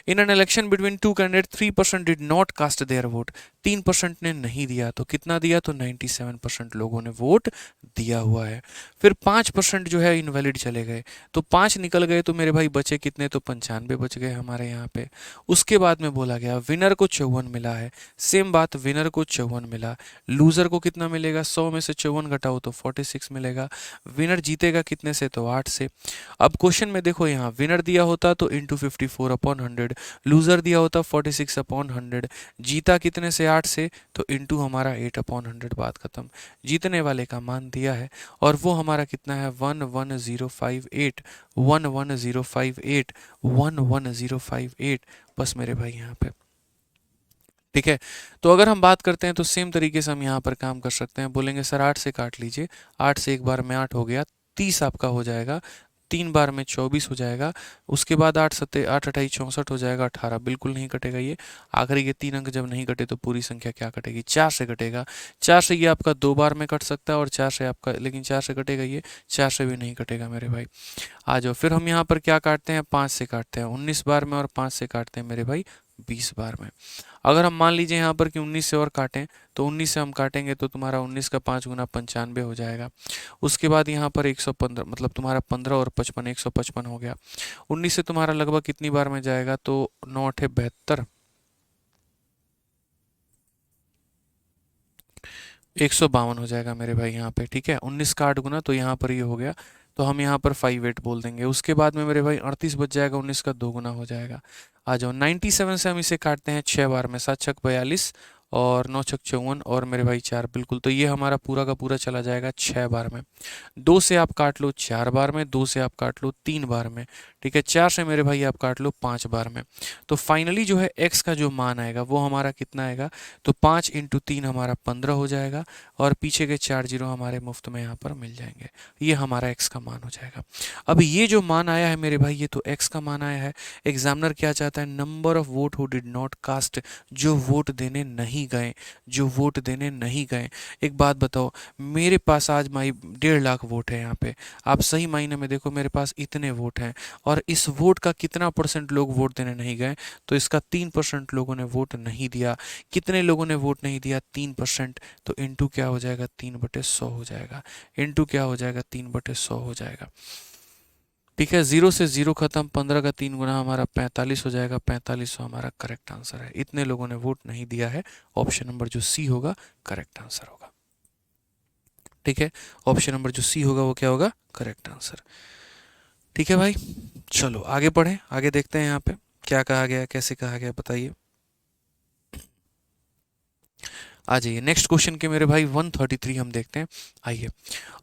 A: in an election between two candidate 3% did not cast their vote, 3% ने नहीं दिया, तो कितना दिया, तो 97% लोगों ने वोट दिया हुआ है। फिर 5% जो है इनवैलिड चले गए, तो 5 निकल गए, तो मेरे भाई बचे कितने, तो 95 बच गए हमारे यहाँ पे। उसके बाद में बोला गया विनर को 54 मिला है, सेम बात, विनर को 54 मिला, लूजर को कितना मिलेगा, 100 में से 54 घटाओ तो 46 मिलेगा, विनर जीतेगा कितने से, तो 8 से। अब क्वेश्चन में देखो यहाँ विनर दिया होता तो इंटू 54/100, लूजर दिया होता 46/100, जीता कितने से, 8 से, तो इंटू हमारा 8/100, बात खत्म। जीतने वाले का मान दिया है और वो हमारा कितना है, 11058, 11058, 11058, बस मेरे भाई यहाँ पे। ठीक है, तो अगर हम बात करते हैं तो सेम तरीके से हम यहाँ पर काम कर सकते हैं, बोलेंगे सर 8 से काट लीजिए, 8 से एक बार में 8 हो गया, 30 आपका हो जाएगा, 3 बार में 24 हो जाएगा, उसके बाद 8 8 हो जाएगा 18, बिल्कुल नहीं कटेगा ये, आखिरी के 3 अंक जब नहीं कटे तो पूरी संख्या क्या कटेगी, 4 से कटेगा। 4 से ये आपका 2 बार में कट सकता है और 4 से आपका, लेकिन 4 से कटेगा ये, 4 से भी नहीं कटेगा मेरे भाई। आ जाओ फिर हम यहाँ पर क्या काटते हैं, 5 से काटते हैं 19 बार में और 5 से काटते हैं मेरे भाई 20 बार में। अगर हम मान लीजिए यहाँ पर कि 19 से और काटें, तो 19 से हम काटेंगे तो तुम्हारा 19 का 5 गुना 95 हो जाएगा। उसके बाद यहाँ पर 115, मतलब तुम्हारा 15 और 55 155 हो गया। 19 से तुम्हारा लगभग कितनी बार में जाएगा, तो 9 8 72, 152 हो जाएगा मेरे भाई यहाँ पे। ठीक है, 19 का 8 गुना, तो यहाँ पर ये हो गया, तो हम यहाँ पर 58 बोल देंगे। उसके बाद में मेरे भाई 38 बच जाएगा, 19 का 2 गुना हो जाएगा। आ जाओ, 97 से हम इसे काटते हैं 6 बार में, 7 छक 42 और 9 छक 54 और मेरे भाई 4, बिल्कुल। तो ये हमारा पूरा का पूरा चला जाएगा 6 बार में। 2 से आप काट लो 4 बार में, 2 से आप काट लो 3 बार में, ठीक है। 4 से मेरे भाई आप काट लो 5 बार में। तो फाइनली जो है x का जो मान आएगा वो हमारा कितना आएगा, तो 5 इंटू 3 हमारा 15 हो जाएगा, और पीछे के 4 जीरो हमारे मुफ्त में यहाँ पर मिल जाएंगे। ये हमारा x का मान हो जाएगा। अब ये जो मान आया है मेरे भाई, ये तो x का मान आया है। एग्जामिनर क्या चाहता है, number of vote who did not cast, जो वोट देने नहीं गए, जो वोट देने नहीं गए। एक बात बताओ, मेरे पास आज माई 1.5 लाख वोट है यहाँ पे, आप सही मायने में देखो मेरे पास इतने वोट हैं, और इस वोट का कितना परसेंट लोग वोट देने नहीं गए, तो इसका 3% लोगों ने वोट नहीं दिया। कितने लोगों ने वोट नहीं दिया, 3%, तो इंटू क्या हो जाएगा, 3/100 हो जाएगा। इंटू क्या हो जाएगा, 3/100 हो जाएगा। ठीक है, 0 से 0 खत्म, 15 का 3 गुना हमारा 45 हो जाएगा, 4500 हमारा करेक्ट आंसर है। इतने लोगों ने वोट नहीं दिया है, ऑप्शन नंबर जो सी होगा करेक्ट आंसर होगा। ठीक है, ऑप्शन नंबर जो सी होगा वो क्या होगा, करेक्ट आंसर। ठीक है भाई, चलो आगे पढ़ें, आगे देखते हैं यहाँ पे क्या कहा गया, कैसे कहा गया, बताइए। आ जाइए नेक्स्ट क्वेश्चन के मेरे भाई 133 हम देखते हैं। आइए,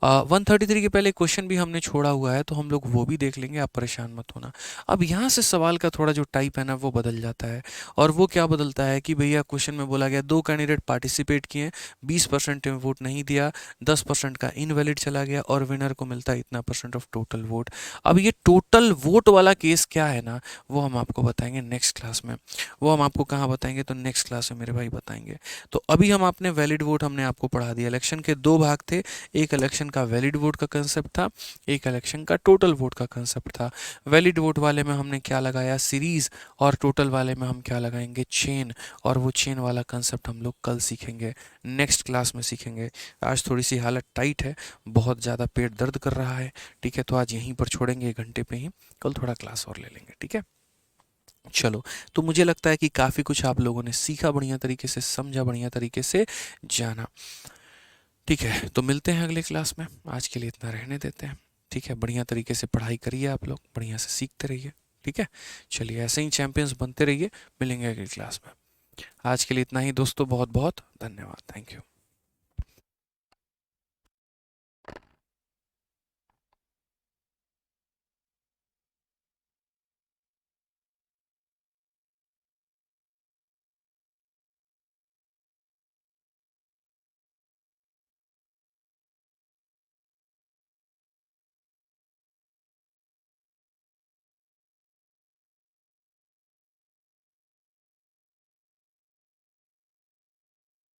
A: 133 के पहले क्वेश्चन भी हमने छोड़ा हुआ है, तो हम लोग वो भी देख लेंगे, आप परेशान मत होना। अब यहाँ से सवाल का थोड़ा जो टाइप है ना वो बदल जाता है, और वो क्या बदलता है कि भैया क्वेश्चन में बोला गया 2 कैंडिडेट पार्टिसिपेट किए, 20% ने वोट नहीं दिया, 10% का इनवैलिड चला गया, और विनर को मिलता है इतना परसेंट ऑफ टोटल वोट। अब ये टोटल वोट वाला केस क्या है ना, वो हम आपको बताएंगे नेक्स्ट क्लास में। वो हम आपको कहाँ बताएंगे, तो नेक्स्ट क्लास में मेरे भाई बताएंगे। तो अभी हम आपने वैलिड वोट हमने आपको पढ़ा दिया। इलेक्शन के 2 भाग थे, एक इलेक्शन का वैलिड वोट का कंसेप्ट था, एक इलेक्शन का टोटल वोट का कंसेप्ट था। वैलिड वोट वाले में हमने क्या लगाया, सीरीज, और टोटल वाले में हम क्या लगाएंगे, चेन। और वो चेन वाला कंसेप्ट हम लोग कल सीखेंगे, नेक्स्ट क्लास में सीखेंगे। आज थोड़ी सी हालत टाइट है, बहुत ज़्यादा पेट दर्द कर रहा है, ठीक है, तो आज यहीं पर छोड़ेंगे 1 घंटे पे ही, कल थोड़ा क्लास और ले लेंगे, ठीक है। चलो, तो मुझे लगता है कि काफ़ी कुछ आप लोगों ने सीखा, बढ़िया तरीके से समझा, बढ़िया तरीके से जाना। ठीक है, तो मिलते हैं अगले क्लास में, आज के लिए इतना रहने देते हैं। ठीक है, बढ़िया तरीके से पढ़ाई करिए, आप लोग बढ़िया से सीखते रहिए। ठीक है, चलिए ऐसे ही चैंपियंस बनते रहिए, मिलेंगे अगली क्लास में। आज के लिए इतना ही दोस्तों, बहुत बहुत धन्यवाद, थैंक यू।